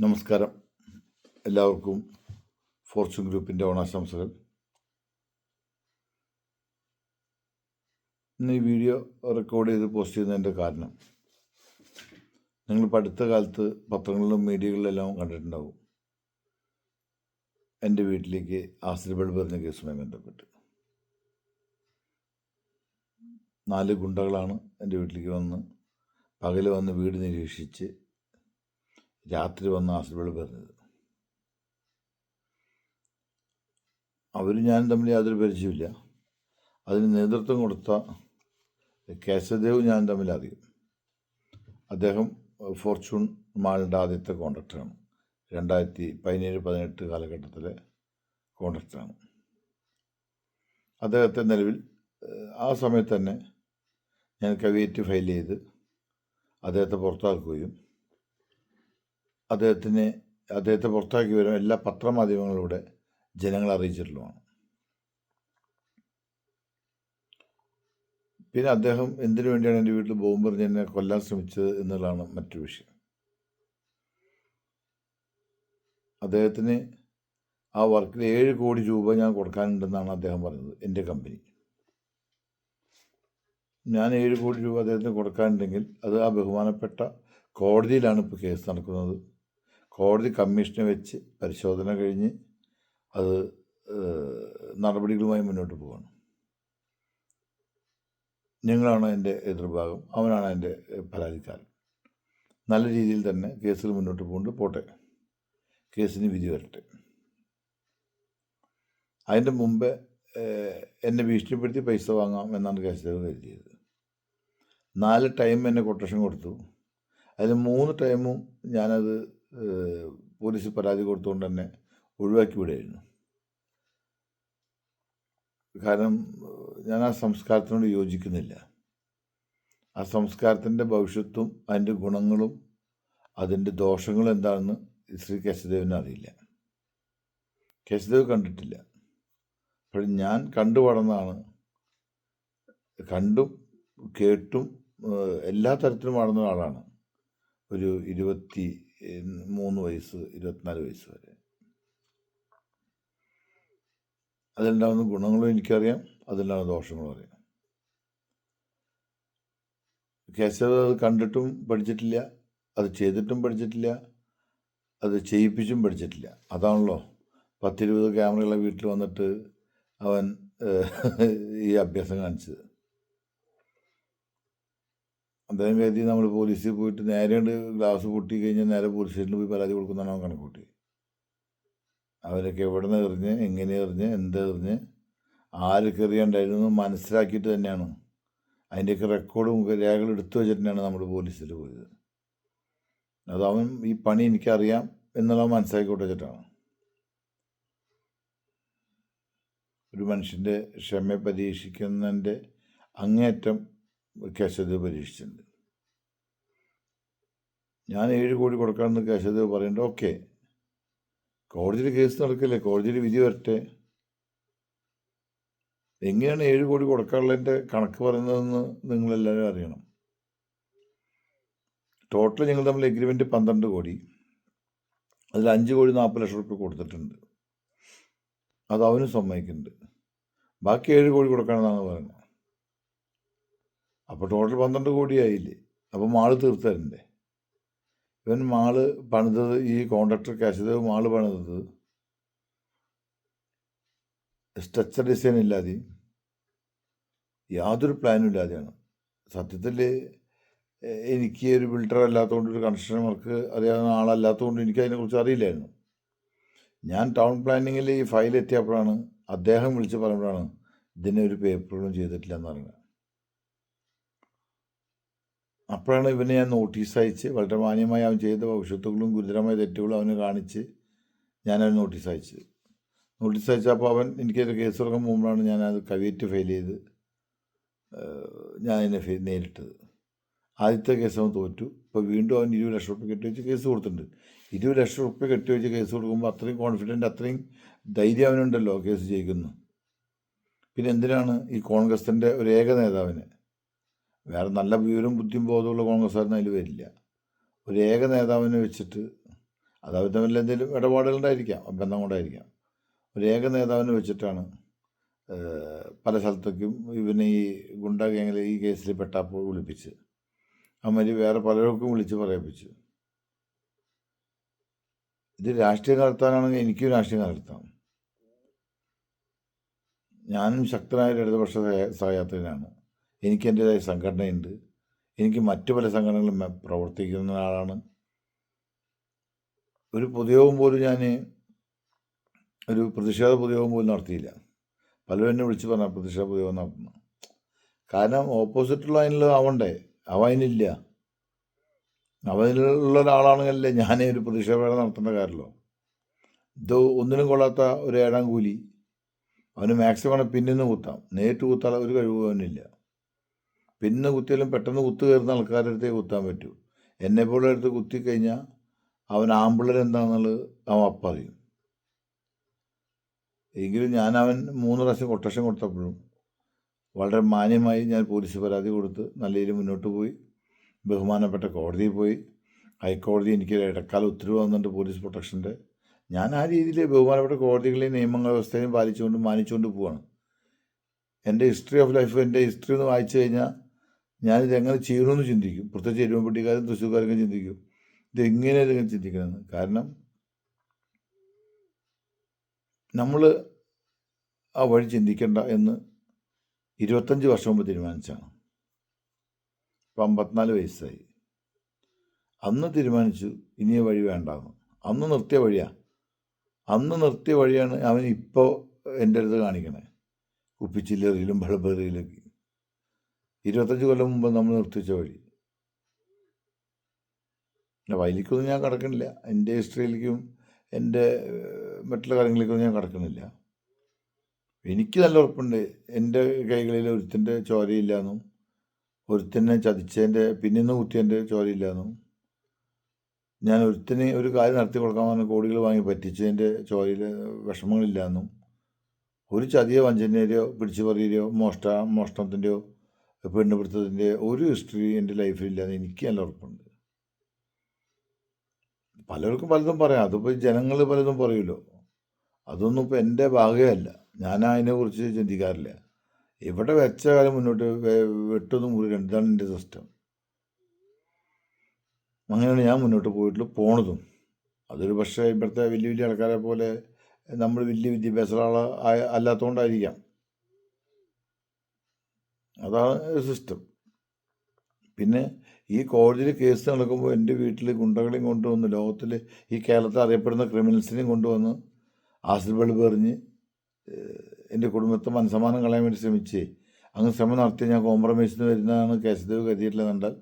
നമസ്കാരം. എല്ലാവർക്കും ഫോർച്യൂൺ ഗ്രൂപ്പിൻ്റെ ഓണാശംസകൾ. ഇന്ന് ഈ വീഡിയോ റെക്കോർഡ് ചെയ്ത് പോസ്റ്റ് ചെയ്യുന്നതിൻ്റെ കാരണം, നിങ്ങളിപ്പോൾ അടുത്ത കാലത്ത് പത്രങ്ങളിലും മീഡിയകളിലെല്ലാം കണ്ടിട്ടുണ്ടാവും എൻ്റെ വീട്ടിലേക്ക് ആസിഡ് ബൾബ് എറിഞ്ഞ കേസുമായി ബന്ധപ്പെട്ട് 4 ഗുണ്ടകളാണ് എൻ്റെ വീട്ടിലേക്ക് വന്ന് പകൽ വന്ന് വീട് നിരീക്ഷിച്ച് രാത്രി വന്ന് ആസിഡ് ബൾബ് എറിഞ്ഞത്. അവരും ഞാനും തമ്മിൽ യാതൊരു പരിചയമില്ല. അതിന് നേതൃത്വം കൊടുത്ത കേശവദേവ് ഞാൻ തമ്മിൽ അറിയും. അദ്ദേഹം ഫോർച്യൂൺ മാളിൻ്റെ ആദ്യത്തെ കോൺട്രാക്ടറാണ്. 2017-18 കാലഘട്ടത്തിലെ കോൺട്രാക്ടറാണ്. അദ്ദേഹത്തെ നിലവിൽ ആ സമയത്ത് തന്നെ ഞാൻ കവിയേറ്റ് ഫയൽ ചെയ്ത് അദ്ദേഹത്തെ പുറത്താക്കുകയും അദ്ദേഹത്തെ പുറത്താക്കി വരും എല്ലാ പത്രമാധ്യമങ്ങളിലൂടെ ജനങ്ങളെ അറിയിച്ചിട്ടുള്ളതാണ്. പിന്നെ അദ്ദേഹം എന്തിനു വേണ്ടിയാണ് എൻ്റെ വീട്ടിൽ ബോംബെറിഞ്ഞ് എന്നെ കൊല്ലാൻ ശ്രമിച്ചത് എന്നുള്ളതാണ് മറ്റൊരു വിഷയം. അദ്ദേഹത്തിന് ആ വർക്കിൽ 7 കോടി രൂപ ഞാൻ കൊടുക്കാനുണ്ടെന്നാണ് അദ്ദേഹം പറഞ്ഞത്. എൻ്റെ കമ്പനി ഞാൻ 7 കോടി രൂപ അദ്ദേഹത്തിന് കൊടുക്കാനുണ്ടെങ്കിൽ അത് ആ ബഹുമാനപ്പെട്ട കോടതിയിലാണ് ഇപ്പോൾ കേസ് നടക്കുന്നത്. കോടതി കമ്മീഷനെ വെച്ച് പരിശോധന കഴിഞ്ഞ് അത് നടപടികളുമായി മുന്നോട്ട് പോവുകയാണ്. നിങ്ങളാണ് എൻ്റെ എതിർഭാഗം, അവനാണ് എൻ്റെ പരാതിക്കാരൻ. നല്ല രീതിയിൽ തന്നെ കേസിൽ മുന്നോട്ട് പോകുന്നുണ്ട്. പോട്ടെ, കേസിന് വിധി വരട്ടെ. അതിൻ്റെ മുമ്പേ എന്നെ ഭീഷണിപ്പെടുത്തി പൈസ വാങ്ങാം എന്നാണ് കേശവദേവ് കരുതിയത്. 4 ടൈം എന്നെ കൊട്ടേഷൻ കൊടുത്തു. അതിൽ 3 ടൈമും ഞാനത് പോലീസിൽ പരാതി കൊടുത്തുകൊണ്ട് തന്നെ ഒഴിവാക്കി വിടുമായിരുന്നു. കാരണം ഞാൻ ആ സംസ്കാരത്തിനോട് യോജിക്കുന്നില്ല. ആ സംസ്കാരത്തിൻ്റെ ഭവിഷ്യത്തും അതിൻ്റെ ഗുണങ്ങളും അതിൻ്റെ ദോഷങ്ങളും എന്താണെന്ന് ശ്രീ കേശവദേവിന് അറിയില്ല. കേശവദേവ് കണ്ടിട്ടില്ല. അപ്പോൾ ഞാൻ കണ്ടു വളർന്നതാണ്. കണ്ടും കേട്ടും എല്ലാ തരത്തിലും വളർന്ന ആളാണ്. ഒരു 23 വയസ്സ് 24 വയസ്സ് വരെ. അതിലുണ്ടാകുന്ന ഗുണങ്ങളും എനിക്കറിയാം, അതിലുണ്ടാകുന്ന ദോഷങ്ങളും അറിയാം. കേശവ അത് കണ്ടിട്ടും പഠിച്ചിട്ടില്ല, അത് ചെയ്തിട്ടും പഠിച്ചിട്ടില്ല, അത് ചെയ്യിപ്പിച്ചും പഠിച്ചിട്ടില്ല. അതാണല്ലോ 10-20 ക്യാമറകളെ വീട്ടിൽ വന്നിട്ട് അവൻ ഈ അഭ്യാസം കാണിച്ചത്. അദ്ദേഹം കരുതി നമ്മൾ പോലീസിൽ പോയിട്ട് നേരെ ഗ്ലാസ് പൊട്ടി കഴിഞ്ഞാൽ നേരെ പോലീസ് സ്റ്റേഷനിൽ പോയി പരാതി കൊടുക്കുന്നതാണ് അവൻ കണക്കൂട്ടി. അവരൊക്കെ എവിടെ നിന്ന് എറിഞ്ഞ്, എങ്ങനെ എറിഞ്ഞ്, എന്തെറിഞ്ഞ്, ആരൊക്കെ എറിയാണ്ടായിരുന്നു മനസ്സിലാക്കിയിട്ട് തന്നെയാണ് അതിൻ്റെയൊക്കെ റെക്കോർഡും രേഖകൾ എടുത്തു വെച്ചിട്ടാണ് നമ്മൾ പോലീസിൽ പോയത്. അത് അവൻ ഈ പണി എനിക്കറിയാം എന്നുള്ളത് മനസ്സിലാക്കി വെച്ചിട്ടാണ്. ഒരു മനുഷ്യൻ്റെ ക്ഷമ പരീക്ഷിക്കുന്നതിൻ്റെ അങ്ങേയറ്റം കേശവദേവ് പരീക്ഷിച്ചിട്ടുണ്ട്. ഞാൻ 7 കോടി കൊടുക്കാമെന്ന് കേശവദേവ് പറയുന്നുണ്ട്. ഓക്കെ, കോടതിയിൽ കേസ് നടക്കില്ലേ, കോടതിയിൽ വിധി വരട്ടെ. എങ്ങനെയാണ് 7 കോടി കൊടുക്കാനുള്ളതിൻ്റെ കണക്ക് പറയുന്നതെന്ന് നിങ്ങളെല്ലാവരും അറിയണം. ടോട്ടൽ ഞങ്ങൾ തമ്മിൽ എഗ്രിമെൻറ്റ് 12 കോടി. അതിൽ 5 കോടി 40 ലക്ഷം റുപ്യ കൊടുത്തിട്ടുണ്ട്. അത് അവനും സമ്മതിക്കുന്നുണ്ട്. ബാക്കി 7 കോടി കൊടുക്കാനെന്നാണ് പറയുന്നത്. അപ്പോൾ ടോട്ടൽ 12 കോടി ആയില്ലേ. അപ്പോൾ മാള് തീർത്തരണ്ടേ. ഇവൻ മാള് പണിതത്, ഈ കോൺട്രാക്ടർ കേശവദേവ് മാള് പണിതത് സ്ട്രക്ചർ ഡിസൈൻ ഇല്ലാതെയും യാതൊരു പ്ലാനും ഇല്ലാതെയാണ്. സത്യത്തിൽ എനിക്ക് ഒരു ബിൽഡർ അല്ലാത്തതുകൊണ്ട്, ഒരു കൺസ്ട്രക്ഷൻ വർക്ക് അറിയാവുന്ന ആളല്ലാത്തതുകൊണ്ട് എനിക്ക് അതിനെക്കുറിച്ച് അറിയില്ലായിരുന്നു. ഞാൻ ടൗൺ പ്ലാനിങ്ങിൽ ഈ ഫയൽ എത്തിയപ്പോഴാണ് അദ്ദേഹം വിളിച്ച് പറയുമ്പോഴാണ് ഇതിനെ ഒരു പേപ്പറുകളും ചെയ്തിട്ടില്ല എന്ന് പറയുന്നത്. അപ്പോഴാണ് ഇവനെ ഞാൻ നോട്ടീസ് അയച്ച്, വളരെ മാന്യമായി അവൻ ചെയ്ത ഭവിഷ്യത്തുകളും ഗുരുതരമായ തെറ്റുകളും അവന് കാണിച്ച് ഞാനവന് നോട്ടീസ് അയച്ചത്. നോട്ടീസ് അയച്ചപ്പോൾ അവൻ എനിക്കത് കേസ് തുടങ്ങാൻ മുമ്പാണ് ഞാനത് കവിയേറ്റ് ഫയൽ ചെയ്ത് ഞാൻ അതിനെ നേരിട്ടത്. ആദ്യത്തെ കേസ് അവൻ തോറ്റു. ഇപ്പോൾ വീണ്ടും അവൻ 20 ലക്ഷം റുപ്യ കെട്ടിവെച്ച് കേസ് കൊടുത്തിട്ടുണ്ട്. 20 ലക്ഷം റുപ്യ കെട്ടിവെച്ച് കേസ് കൊടുക്കുമ്പോൾ അത്രയും കോൺഫിഡൻറ്റ്, അത്രയും ധൈര്യം അവനുണ്ടല്ലോ കേസ് ജയിക്കുന്നു. പിന്നെ എന്തിനാണ് ഈ കോൺഗ്രസിൻ്റെ ഒരു ഏക നേതാവിനെ, വേറെ നല്ല വിവരം ബുദ്ധിയും ബോധമുള്ള കോൺഗ്രസ്സുകാരന് അതിൽ വരില്ല, ഒരു ഏക നേതാവിനെ വെച്ചിട്ട് അത് അവർ തമ്മിൽ എന്തെങ്കിലും ഇടപാടുകളുണ്ടായിരിക്കാം, ബന്ധം കൊണ്ടായിരിക്കാം. ഒരു ഏക നേതാവിനെ വെച്ചിട്ടാണ് പല സ്ഥലത്തേക്കും ഇവനെ ഈ ഗുണ്ട ഗ്യാങ്ങിൽ ഈ കേസിൽ പെട്ടപ്പോൾ വിളിപ്പിച്ച് അമ്മര് വേറെ പലർക്കും വിളിച്ച് പറയിപ്പിച്ചു. ഇത് രാഷ്ട്രീയം നടത്താനാണെങ്കിൽ എനിക്കും രാഷ്ട്രീയം നടത്താം. ഞാനും ശക്തനായ ഒരു ഇടതുപക്ഷ സഹയാത്രികനാണ്. എനിക്ക് എൻ്റേതായ സംഘടനയുണ്ട്. എനിക്ക് മറ്റു പല സംഘടനകളും പ്രവർത്തിക്കുന്ന ആളാണ്. ഒരു പൊതുയോഗം പോലും ഞാൻ ഒരു പ്രതിഷേധ പൊതുയോഗം പോലും നടത്തിയില്ല. പലരും എന്നെ വിളിച്ച് പറഞ്ഞ പ്രതിഷേധ പൊതുയോഗം നടത്തുന്നു. കാരണം ഓപ്പോസിറ്റുള്ള അതിനുള്ള ആവണ്ടേ, അവ അതിനില്ല. അവതിലുള്ള ഒരാളാണെങ്കിലല്ലേ ഞാനേ ഒരു പ്രതിഷേധം നടത്തേണ്ട കാര്യമല്ലോ. ഇത് ഒന്നിനും കൊള്ളാത്ത ഒരു ഏഴാം കൂലി, അവന് മാക്സിമം പിന്നിന്ന് കുത്താം, നേരിട്ട് കുത്താൻ ഒരു കഴിവ് അവനില്ല. പിന്നെ കുത്തിയാലും പെട്ടെന്ന് കുത്തു കയറുന്ന ആൾക്കാരുടെ അടുത്തേ കുത്താൻ പറ്റൂ. എന്നെപ്പോലെ അടുത്ത് കുത്തിക്കഴിഞ്ഞാൽ അവൻ ആമ്പിള്ളേർ എന്താണെന്നുള്ളത് അവൻ അപ്പറിയും. എങ്കിലും ഞാൻ അവൻ 3 പ്രാവശ്യം കൊട്ടേഷൻ കൊടുത്തപ്പോഴും വളരെ മാന്യമായി ഞാൻ പോലീസ് പരാതി കൊടുത്ത് നല്ല രീതിയിൽ മുന്നോട്ട് പോയി. ബഹുമാനപ്പെട്ട കോടതിയിൽ പോയി. ഹൈക്കോടതി എനിക്ക് ഇടക്കാല ഉത്തരവ് തന്നിട്ട് പോലീസ് പ്രൊട്ടക്ഷൻ്റെ. ഞാൻ ആ രീതിയിൽ ബഹുമാനപ്പെട്ട കോടതികളെയും നിയമങ്ങൾ വ്യവസ്ഥയും മാനിച്ചുകൊണ്ട് പോവാണ്. എൻ്റെ ഹിസ്റ്ററി ഓഫ് ലൈഫ്, എൻ്റെ ഹിസ്റ്ററി ഒന്ന് വായിച്ചു കഴിഞ്ഞാൽ ഞാനിത് എങ്ങനെ ചെയ്യണമെന്ന് ചിന്തിക്കും. പ്രത്യേകിച്ച് എരുമപ്പെട്ടിക്കാരും തൃശ്ശൂർക്കാരൊക്കെ ചിന്തിക്കും ഇതെങ്ങനെ ഇതിങ്ങനെ ചിന്തിക്കണമെന്ന്. കാരണം നമ്മൾ ആ വഴി ചിന്തിക്കേണ്ട എന്ന് 25 വർഷം മുമ്പ് തീരുമാനിച്ചാണ്. ഇപ്പം 54 വയസ്സായി. അന്ന് തീരുമാനിച്ചു ഇനി വഴി വേണ്ടാന്ന്. അന്ന് നിർത്തിയ വഴിയാണ്. അന്ന് നിർത്തിയ വഴിയാണ് അവൻ ഇപ്പോൾ എൻ്റെ അടുത്ത് കാണിക്കണേ. കുപ്പിച്ചില്ലറിയിലും ബൾബേറിയിലൊക്കെ 25 കൊല്ലം മുമ്പ് നമ്മൾ നിർത്തിച്ച വഴി. വയലിക്കൊന്നും ഞാൻ കടക്കണില്ല. എൻ്റെ ഹിസ്റ്ററിയിലേക്കും എൻ്റെ മറ്റുള്ള കാര്യങ്ങളിലേക്കൊന്നും ഞാൻ കടക്കുന്നില്ല. എനിക്ക് നല്ല ഉറപ്പുണ്ട് എൻ്റെ കൈകളിൽ ഒരുത്തിൻ്റെ ചോരയില്ലാന്നും ഒരുത്തിനെ ചതിച്ചതിൻ്റെ പിന്നിന്ന് കുത്തിയതിൻ്റെ ചോരയില്ലാന്നും ഞാൻ ഒരുത്തിന് ഒരു കാര്യം നടത്തി കൊടുക്കാൻ പറഞ്ഞ കോടികൾ വാങ്ങി പറ്റിച്ചതിൻ്റെ ചോരയിൽ വിഷമങ്ങളില്ലാന്നും ഒരു ചതിയോ വഞ്ചനയോ പിടിച്ചു പറയുകയോ മോഷണത്തിൻ്റെയോ പെണ്ണുപിടുത്തത്തിൻ്റെ ഒരു ഹിസ്റ്ററി എൻ്റെ ലൈഫിലില്ലാന്ന് എനിക്ക് നല്ല ഉറപ്പുണ്ട്. പലർക്കും പലതും പറയാം. അതിപ്പോൾ ജനങ്ങൾ പലതും പറയുമല്ലോ. അതൊന്നും ഇപ്പോൾ എൻ്റെ ഭാഗമല്ല. ഞാൻ അതിനെക്കുറിച്ച് ചിന്തിക്കാറില്ല. ഇവിടെ വെച്ച കാലം മുന്നോട്ട് വെട്ടൊന്നും മുറി ഇതാണ് എൻ്റെ സിസ്റ്റം. അങ്ങനെയാണ് ഞാൻ മുന്നോട്ട് പോണതും. അതൊരു പക്ഷേ ഇവിടുത്തെ വലിയ വലിയ ആൾക്കാരെ പോലെ നമ്മൾ വലിയ വിദ്യാഭ്യാസമുള്ള അല്ലാത്തതുകൊണ്ടായിരിക്കാം. അതാണ് സിസ്റ്റം. പിന്നെ ഈ കോടതിയിൽ കേസ് നടക്കുമ്പോൾ എൻ്റെ വീട്ടിൽ ഗുണ്ടകളെയും കൊണ്ടുവന്ന് ലോകത്തിൽ ഈ കേരളത്തിൽ അറിയപ്പെടുന്ന ക്രിമിനൽസിനെയും കൊണ്ടുവന്ന് ആസിഡ് ബൾബ് എറിഞ്ഞ് എൻ്റെ കുടുംബത്തെ മനസ്സമാനം കളയാൻ വേണ്ടി ശ്രമിച്ച് അങ്ങ് ശ്രമം നടത്തി ഞാൻ കോംപ്രമൈസിന് വരുന്നതാണ് കേശദേവ് കരുതിയിട്ടുള്ളതെന്നാൽ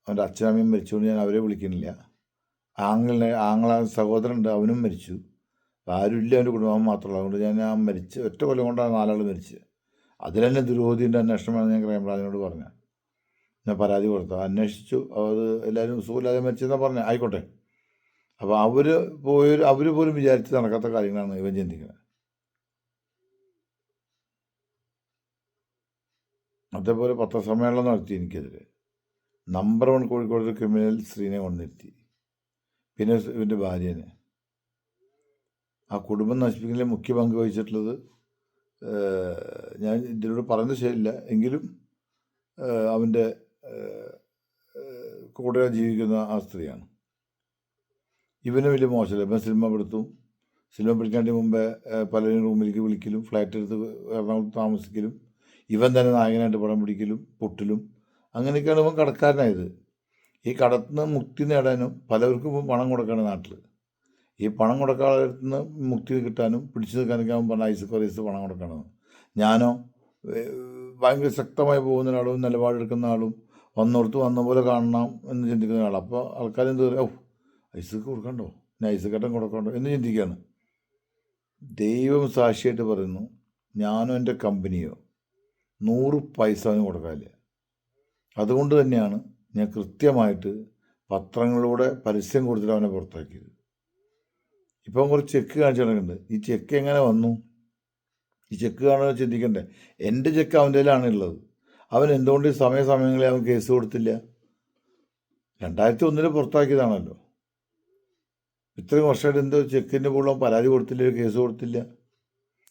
അവൻ്റെ അച്ഛനമ്മയും മരിച്ചുകൊണ്ട് ഞാൻ അവരെ വിളിക്കുന്നില്ല. ആങ്ങള സഹോദരനുണ്ട്, അവനും മരിച്ചു. ആരുമില്ല അവൻ്റെ കുടുംബം മാത്രമല്ല. അതുകൊണ്ട് ഞാൻ മരിച്ച് ഒറ്റ കൊല്ലം കൊണ്ടാണ് 4 ആൾ മരിച്ചത്. അതിൽ തന്നെ ദുരൂഹത്തിൻ്റെ അന്വേഷണമാണ് ഞാൻ ക്രൈംബ്രാഞ്ചിനോട് പറഞ്ഞത്. ഞാൻ പരാതി കൊടുത്തു, അന്വേഷിച്ചു. അത് എല്ലാവരും സുഖമില്ലാതെ മരിച്ചെന്നാണ് പറഞ്ഞത്. ആയിക്കോട്ടെ. അപ്പോൾ അവർ പോലും വിചാരിച്ച് നടക്കാത്ത കാര്യങ്ങളാണ് ഇവൻ ചിന്തിക്കുന്നത്. അതേപോലെ പത്രസമ്മേളനം നടത്തി എനിക്കെതിരെ. നമ്പർ 1 കോഴിക്കോട് ക്രിമിനൽ സ്ത്രീനെ കൊണ്ടിരുത്തി. പിന്നെ ഇവൻ്റെ ഭാര്യനെ. ആ കുടുംബം നശിപ്പിക്കുന്നതിൽ മുഖ്യ പങ്ക് വഹിച്ചിട്ടുള്ളത് ഞാൻ ഇതിലൂടെ പറയുന്നത് ശരിയില്ല എങ്കിലും അവൻ്റെ കൂടെ ജീവിക്കുന്ന ആ സ്ത്രീയാണ്. ഇവന് വലിയ മോശമില്ല. ഇവൻ സിനിമ പിടിക്കാണ്ട് മുമ്പേ പലരും റൂമിലേക്ക് വിളിക്കലും ഫ്ലാറ്റ് എടുത്ത് എറണാകുളത്ത് താമസിക്കലും ഇവൻ തന്നെ നായകനായിട്ട് പടം പിടിക്കലും പൊട്ടലും അങ്ങനെയൊക്കെയാണ് ഇവൻ കടക്കാരനായത്. ഈ കടത്തുനിന്ന് മുക്തി നേടാനും പലർക്കും ഇപ്പം പണം കൊടുക്കണം നാട്ടിൽ. ഈ പണം കൊടുക്കാതെ മുക്തി കിട്ടാനും പിടിച്ചു നിൽക്കാനൊക്കെ അവൻ പറഞ്ഞ ഐസ് പണം കൊടുക്കണമെന്ന്. ഞാനോ ഭയങ്കര ശക്തമായി പോകുന്ന ഒരാളും നിലപാടെടുക്കുന്ന ആളും വന്ന പോലെ കാണണം എന്ന് ചിന്തിക്കുന്ന ആൾ. അപ്പോൾ ആൾക്കാരെന്ത് പറയും, ഐസക്ക് കൊടുക്കണ്ടോ, ഞാൻ ഐസക്കട്ടം കൊടുക്കണ്ടോ എന്ന് ചിന്തിക്കുകയാണ്. ദൈവം സാക്ഷിയായിട്ട് പറയുന്നു, ഞാനോ എൻ്റെ കമ്പനിയോ 100 പൈസ അവന് കൊടുക്കാനില്ല. അതുകൊണ്ട് തന്നെയാണ് ഞാൻ കൃത്യമായിട്ട് പത്രങ്ങളിലൂടെ പരസ്യം കൊടുത്തിട്ട് അവനെ പുറത്താക്കിയത്. ഇപ്പം കുറച്ച് ചെക്ക് കാണിച്ചു കിടക്കുന്നുണ്ട്. ഈ ചെക്ക് എങ്ങനെ വന്നു? ഈ ചെക്ക് കാണുന്നത് ചിന്തിക്കണ്ടേ. എൻ്റെ ചെക്ക് അവൻ്റെ കയ്യിലാണ് ഉള്ളത്. അവൻ എന്തുകൊണ്ട് സമയങ്ങളിൽ അവൻ കേസ് കൊടുത്തില്ല? 2001 പുറത്താക്കിയതാണല്ലോ. ഇത്രയും വർഷമായിട്ട് എന്തോ ചെക്കിൻ്റെ മുകളിൽ പരാതി കൊടുത്തില്ല, ഒരു കേസ് കൊടുത്തില്ല.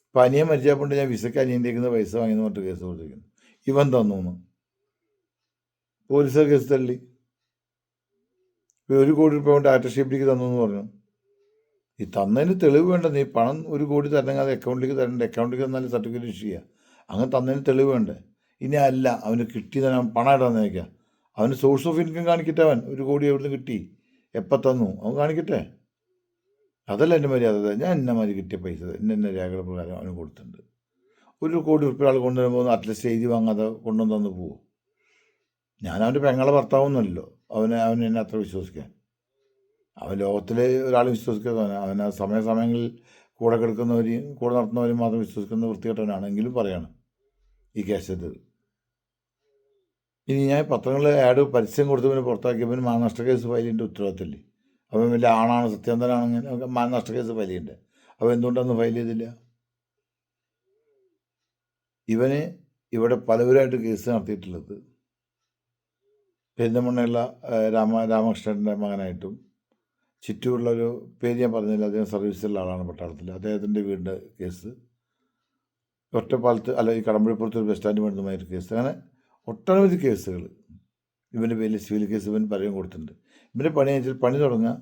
ഇപ്പം അനിയൻ മരിച്ചപ്പോണ്ട് ഞാൻ വിസയ്ക്ക് അനിയൻ്റെക്കുന്ന പൈസ വാങ്ങിയെന്ന് പറഞ്ഞിട്ട് കേസ് കൊടുത്തിരിക്കുന്നു. ഇവൻ തന്നു പോലീസ് കേസ് തള്ളി. 1 കോടി രൂപ ഡാറ്റ തന്നു എന്ന് പറഞ്ഞു. ഈ തന്നതിന് തെളിവ് വേണ്ട. നീ പണം 1 കോടി തരണമെങ്കിൽ അത് അക്കൗണ്ടിലേക്ക് തരണ്ടേ. അക്കൗണ്ടിലേക്ക് തന്നാലും സർട്ടിഫിക്കറ്റ് ഇഷ്യൂ ചെയ്യുക. അങ്ങനെ തന്നതിന് തെളിവ് വേണ്ടേ. ഇനി അല്ല, അവന് കിട്ടിയതാണ്, അവൻ പണം ഇടാന്ന് വയ്ക്കുക. അവന് സോഴ്സ് ഓഫ് ഇൻകം കാണിക്കട്ടെ. അവൻ 1 കോടി എവിടെ നിന്ന് കിട്ടി, എപ്പം തന്നു, അവൻ കാണിക്കട്ടെ. അതല്ല എൻ്റെ മര്യാദ. ഞാൻ മാതിരി കിട്ടിയ പൈസ എന്നെ രേഖയുടെ പ്രകാരം അവന് കൊടുത്തിട്ടുണ്ട്. 1 കോടി റുപ്യ ആൾ കൊണ്ടുവരുമ്പോൾ അറ്റ്ലീസ്റ്റ് എഴുതി വാങ്ങാതെ കൊണ്ടുവന്ന് തന്നു പോകും. ഞാൻ അവൻ്റെ പെങ്ങളെ ഭർത്താവൊന്നുമല്ലോ അവനെ എന്നെ അത്ര വിശ്വസിക്കാൻ. അവൻ ലോകത്തിലെ ഒരാൾ വിശ്വസിക്കാത്തവനാണ്. അവൻ ആ സമയങ്ങളിൽ കൂടെ കിടക്കുന്നവരെയും കൂടെ നടത്തുന്നവരെയും മാത്രം വിശ്വസിക്കുന്ന വൃത്തികെട്ടവനാണെങ്കിലും പറയാണ് ഈ കേസെടുത്തത്. ഇനി ഞാൻ പത്രങ്ങളിൽ പരസ്യം കൊടുത്തവന് പുറത്താക്കിയവന് മാനനഷ്ട കേസ് ഫയൽ ചെയ്യേണ്ട ഉത്തരവാദിത്തമില്ലേ? അവൻ വലിയ ആണാണ്, സത്യസന്ധനാണെങ്കിൽ മാനനഷ്ട കേസ് ഫയൽ ചെയ്യണ്ടേ? അവൻ എന്തുകൊണ്ടൊന്നും ഫയൽ ചെയ്തില്ല? ഇവന് ഇവിടെ പലവരായിട്ട് കേസ് നടത്തിയിട്ടുള്ളത് പെരിന്തൽമണ്ണയുള്ള രാമകൃഷ്ണൻ്റെ മകനായിട്ടും ചുറ്റുമുള്ളൊരു പേര് ഞാൻ പറഞ്ഞില്ല, അദ്ദേഹം സർവീസിലുള്ള ആളാണ് പട്ടാളത്തിൽ. അദ്ദേഹത്തിൻ്റെ വീടിൻ്റെ കേസ്, ഒറ്റപ്പാലത്ത് ഈ കടമ്പഴിപ്പുറത്ത് ഒരു ബസ് സ്റ്റാൻഡ് വേണ്ടുന്നതായിട്ട് കേസ്, അങ്ങനെ ഒട്ടനവധി കേസുകൾ ഇവൻ്റെ പേരിൽ സിവിൽ കേസ് ഇവൻ പലരും കൊടുത്തിട്ടുണ്ട്. ഇവൻ്റെ പണി തുടങ്ങുക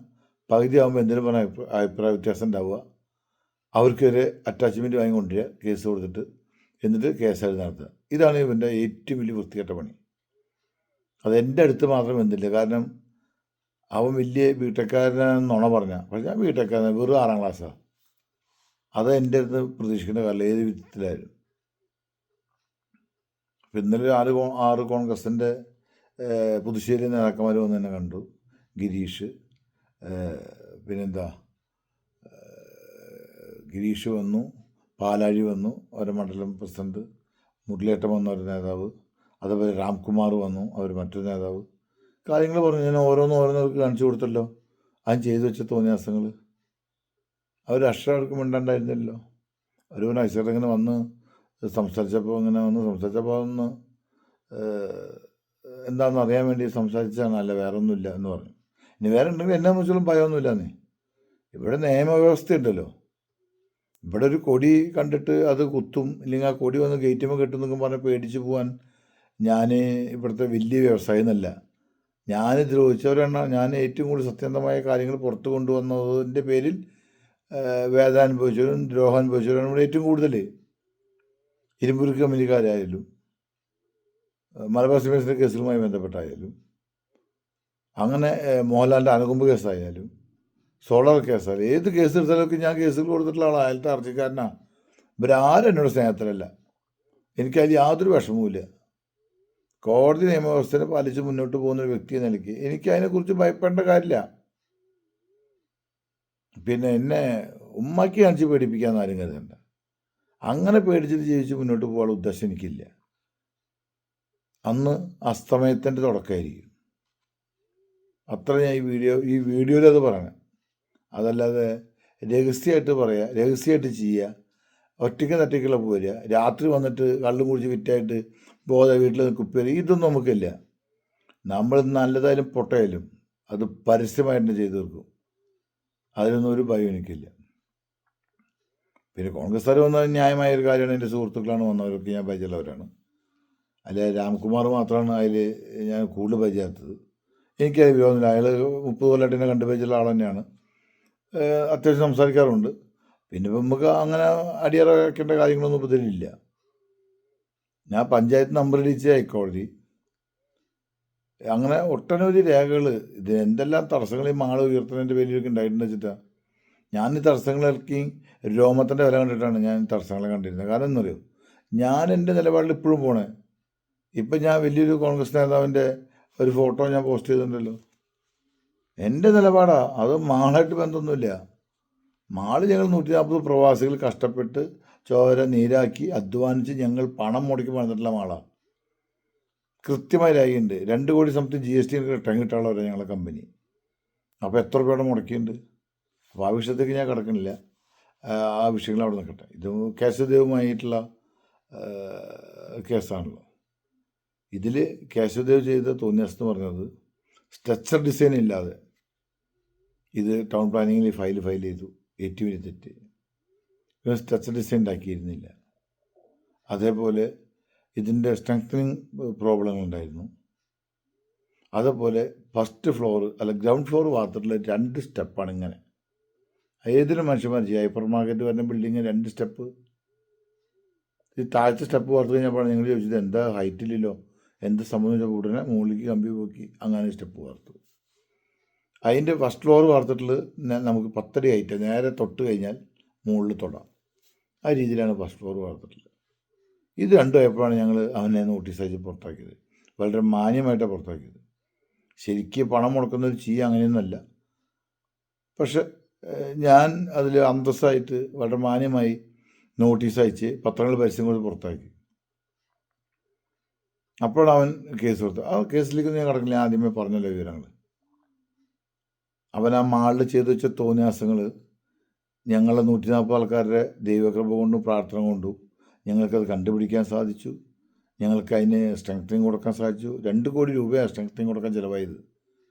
പകുതി ആകുമ്പോൾ എന്തെങ്കിലും പറഞ്ഞ അഭിപ്രായ വ്യത്യാസം ഉണ്ടാവുക, അവർക്കൊരു അറ്റാച്ച്മെൻറ്റ് വാങ്ങിക്കൊണ്ടിരിക്കുക, കേസ് കൊടുത്തിട്ട് എന്നിട്ട് കേസായിട്ട് നടത്തുക. ഇതാണ് ഇവൻ്റെ ഏറ്റവും വലിയ വൃത്തികെട്ട പണി. അത് എൻ്റെ അടുത്ത് മാത്രം എന്തില്ല. കാരണം അവൻ വലിയ ബിടെക്കാരനാണെന്ന് നുണ പറഞ്ഞാൽ, പക്ഷേ ഞാൻ ബിടെക്കാരൻ വെറും 6ാം ക്ലാസ്സാണ്. അത് എൻ്റെ അടുത്ത് പ്രതീക്ഷിക്കേണ്ട കാര്യം ഏത് വിധത്തിലായാലും. അപ്പം ഇന്നലെ 6 കോൺഗ്രസിൻ്റെ പുതുശ്ശേരി നേതാക്കന്മാർ വന്ന് തന്നെ കണ്ടു. ഗിരീഷ്, പിന്നെന്താ ഗിരീഷ് വന്നു, പാലാഴി വന്നു, അവരുടെ മണ്ഡലം പ്രസിഡന്റ്, മുരളിയേട്ടൻ വന്ന ഒരു നേതാവ്, അതേപോലെ രാംകുമാർ വന്നു, അവർ മറ്റൊരു നേതാവ്. കാര്യങ്ങൾ പറഞ്ഞു. ഞാൻ ഓരോന്നവർക്ക് കാണിച്ചു കൊടുത്തല്ലോ. അതിന് ചെയ്തു വെച്ച തോന്നിയാസങ്ങൾ. അവർ അക്ഷരർക്ക് മിണ്ടാണ്ടായിരുന്നല്ലോ. അവർ ഐശ്വര്യങ്ങനെ വന്ന് സംസാരിച്ചപ്പോൾ ഒന്ന് എന്താണെന്ന് അറിയാൻ വേണ്ടി സംസാരിച്ചതാണ്, അല്ല വേറെ ഒന്നുമില്ല എന്ന് പറഞ്ഞു. ഇനി വേറെ ഉണ്ടെങ്കിൽ എന്നെ വെച്ചാലും ഭയമൊന്നുമില്ലെന്നേ. ഇവിടെ നിയമവ്യവസ്ഥ ഉണ്ടല്ലോ. ഇവിടെ ഒരു കൊടി കണ്ടിട്ട് അത് കുത്തും, ഇല്ലെങ്കിൽ ആ കൊടി വന്ന് ഗേറ്റുമ്പോൾ കെട്ടുന്നൊക്കെ പറഞ്ഞ് പേടിച്ച് പോകാൻ ഞാൻ ഇവിടുത്തെ വലിയ വ്യവസായം എന്നല്ല. ഞാൻ ദ്രോഹിച്ചവരാണ്. ഞാൻ ഏറ്റവും കൂടുതൽ സത്യസന്ധമായ കാര്യങ്ങൾ പുറത്തു കൊണ്ടുവന്നതിൻ്റെ പേരിൽ വേദന അനുഭവിച്ചവരും ദ്രോഹം അനുഭവിച്ചവരാണ് ഇവിടെ ഏറ്റവും കൂടുതൽ. ഇരുമ്പുരുക്ക് കമ്പനിക്കാരായാലും മലബാർ സിമൻസിൻ്റെ കേസുകളുമായി ബന്ധപ്പെട്ടായാലും, അങ്ങനെ മോഹൻലാലിൻ്റെ അനകൊമ്പ് കേസായാലും, സോളാർ കേസായാലും, ഏത് കേസ് എടുത്താലൊക്കെ ഞാൻ കേസുകൾ കൊടുത്തിട്ടുള്ള ആളാണ്. അയാളുടെ ഹർജിക്കാരനാണ്. ഇവരാരും എന്നോട് സ്നേഹത്തിലല്ല. എനിക്കതിൽ യാതൊരു വിഷമവുമില്ല. കോടതി നിയമവ്യവസ്ഥയെ പാലിച്ച് മുന്നോട്ട് പോകുന്ന ഒരു വ്യക്തി എന്ന നിലയ്ക്ക് എനിക്ക് അതിനെക്കുറിച്ച് ഭയപ്പെടേണ്ട കാര്യമില്ല. പിന്നെ എന്നെ ഉമ്മാക്കി കാണിച്ച് പേടിപ്പിക്കാമെന്ന് ആരും കരുതണ്ട. അങ്ങനെ പേടിച്ചിട്ട് ജീവിച്ച് മുന്നോട്ട് പോകാനുള്ള ഉദ്ദേശം എനിക്കില്ല. അന്ന് അസ്തമയത്തിൻ്റെ തുടക്കമായിരിക്കും. അത്ര ഞാൻ ഈ വീഡിയോയിൽ അത് പറയണം. അതല്ലാതെ രഹസ്യമായിട്ട് പറയുക, രഹസ്യമായിട്ട് ചെയ്യുക, ഒറ്റയ്ക്ക് തട്ടിക്കുള്ള പോരുക, രാത്രി വന്നിട്ട് കള്ളും കുടിച്ച് വിറ്റായിട്ട് വീട്ടിൽ കുപ്പിയറി, ഇതൊന്നും നമുക്കില്ല. നമ്മൾ നല്ലതായാലും പൊട്ടയാലും അത് പരസ്യമായിട്ട് ചെയ്തു തീർക്കും. അതിനൊന്നും ഒരു ഭയം എനിക്കില്ല. പിന്നെ കോൺഗ്രസ്സുകാർ വന്നത് ന്യായമായ ഒരു കാര്യമാണ്. എൻ്റെ സുഹൃത്തുക്കളാണ് വന്നവരൊക്കെ ഞാൻ പരിചയമുള്ളവരാണ്. അല്ലെ രാംകുമാർ മാത്രമാണ് അതിൽ ഞാൻ കൂടുതൽ പരിചയത്തത്. എനിക്കത് വിരോധമില്ല. അയാൾ 30 കൊല്ലമായിട്ട് എന്നെ കണ്ടു പരിചയമുള്ള ആൾ തന്നെയാണ്. അത്യാവശ്യം സംസാരിക്കാറുണ്ട്. പിന്നെ ഇപ്പം നമുക്ക് അങ്ങനെ അടിയറക്കേണ്ട കാര്യങ്ങളൊന്നും ഇപ്പോൾ ഇതിലില്ല. ഞാൻ പഞ്ചായത്ത് നമ്പർ ഇടിച്ച ഹൈക്കോടതി, അങ്ങനെ ഒട്ടനവധി രേഖകൾ, ഇത് എന്തെല്ലാം തടസ്സങ്ങൾ ഈ മാള ഉയർത്തുന്നതിൻ്റെ പേരിലൊക്കെ ഉണ്ടായിട്ടുണ്ട് വെച്ചിട്ടാണ്. ഞാൻ ഈ തടസ്സങ്ങളിറക്കി രോമത്തിൻ്റെ വില കണ്ടിട്ടാണ് ഞാൻ തടസ്സങ്ങളെ കണ്ടിരുന്നത്. കാരണം എന്നറിയോ, ഞാൻ എൻ്റെ നിലപാടിൽ ഇപ്പോഴും പോണേ. ഇപ്പം ഞാൻ വലിയൊരു കോൺഗ്രസ് നേതാവിൻ്റെ ഒരു ഫോട്ടോ ഞാൻ പോസ്റ്റ് ചെയ്തിട്ടുണ്ടല്ലോ. എൻ്റെ നിലപാടാണ് അത്. മാളായിട്ട് ബന്ധമൊന്നുമില്ല. മാള് ഞങ്ങൾ 140 പ്രവാസികൾ കഷ്ടപ്പെട്ട് ചോര നീരാക്കി അധ്വാനിച്ച് ഞങ്ങൾ പണം മുടക്കി വന്നിട്ടുള്ള മാളാണ്. കൃത്യമായി രേഖയുണ്ട്. 2 കോടി സംതിങ് GST റിട്ടേൺ കിട്ടാനുള്ളവരാണ് ഞങ്ങളെ കമ്പനി. അപ്പോൾ എത്ര രൂപയുടെ മുടക്കിയിട്ടുണ്ട്? അപ്പോൾ ആ വിഷയത്തേക്ക് ഞാൻ കിടക്കണില്ല. ആ വിഷയങ്ങൾ അവിടെ നിൽക്കട്ടെ. ഇത് കേശവദേവുമായിട്ടുള്ള കേസാണല്ലോ. ഇതിൽ കേശവദേവ് ചെയ്ത തോന്നിയാസം എന്ന് പറഞ്ഞത് സ്ട്രക്ചർ ഡിസൈൻ ഇല്ലാതെ ഇത് ടൗൺ പ്ലാനിങ്ങിൽ ഫയൽ ചെയ്തു. ഏറ്റവും വലിയ തെറ്റ്. പിന്നെ സ്ട്രക്ചർ ഡിസൈൻ ഉണ്ടാക്കിയിരുന്നില്ല. അതേപോലെ ഇതിൻ്റെ സ്ട്രെങ്തനിങ് പ്രോബ്ലങ്ങളുണ്ടായിരുന്നു. അതേപോലെ ഫസ്റ്റ് ഫ്ലോർ ഗ്രൗണ്ട് ഫ്ലോർ ഭാഗത്തുള്ള 2 സ്റ്റെപ്പാണ് ഇങ്ങനെ. ഏതൊരു മനുഷ്യന്മാർ ചെയ്യുക. ഹൈപ്പർ മാർക്കറ്റ് വരുന്ന ബിൽഡിങ് 2 സ്റ്റെപ്പ്. ഈ താഴത്തെ സ്റ്റെപ്പ് വാർത്ത് കഴിഞ്ഞപ്പോൾ നിങ്ങൾ ചോദിച്ചത് എന്താ ഹൈറ്റില്ലല്ലോ, എന്ത് സംബന്ധിച്ച ഉടനെ മുകളിലേക്ക് കമ്പി പോക്കി അങ്ങനെ സ്റ്റെപ്പ് വാർത്തു. അതിൻ്റെ ഫസ്റ്റ് ഫ്ലോർ വാർത്തിട്ടുള്ള നമുക്ക് 10 അടി ഹൈറ്റ്, നേരെ തൊട്ട് കഴിഞ്ഞാൽ മുകളിൽ തൊടാം. ആ രീതിയിലാണ് ഫസ്റ്റ് ഫ്ലോർ വാർത്തിട്ടുള്ളത്. ഇത് രണ്ടും ആയപ്പോഴാണ് ഞങ്ങൾ അവനെ നോട്ടീസ് അയച്ച് പുറത്താക്കിയത്. വളരെ മാന്യമായിട്ടാണ് പുറത്താക്കിയത്. ശരിക്ക് പണം മുടക്കുന്നൊരു അങ്ങനെയൊന്നുമല്ല. പക്ഷെ ഞാൻ അതിൽ അന്തസ്സായിട്ട് വളരെ മാന്യമായി നോട്ടീസ് അയച്ച് പത്രങ്ങൾ പരസ്യം കൊടുത്ത് പുറത്താക്കി. അപ്പോഴാണ് അവൻ കേസ് കൊടുത്തത്. ആ കേസിലേക്ക് ഞാൻ കിടക്കില്ല. ഞാൻ ആദ്യമേ പറഞ്ഞല്ലോ വിവരങ്ങൾ. അവൻ ആ മാളിൽ ചെയ്തു വെച്ച തോന്നിയാസങ്ങൾ ഞങ്ങളെ 140 ആൾക്കാരുടെ ദൈവകൃപ കൊണ്ടും പ്രാർത്ഥന കൊണ്ടും ഞങ്ങൾക്കത് കണ്ടുപിടിക്കാൻ സാധിച്ചു. ഞങ്ങൾക്ക് അതിന് സ്ട്രെങ്തനിങ് കൊടുക്കാൻ സാധിച്ചു. 2 കോടി രൂപയാണ് സ്ട്രെങ്തനിങ് കൊടുക്കാൻ ചിലവായത്.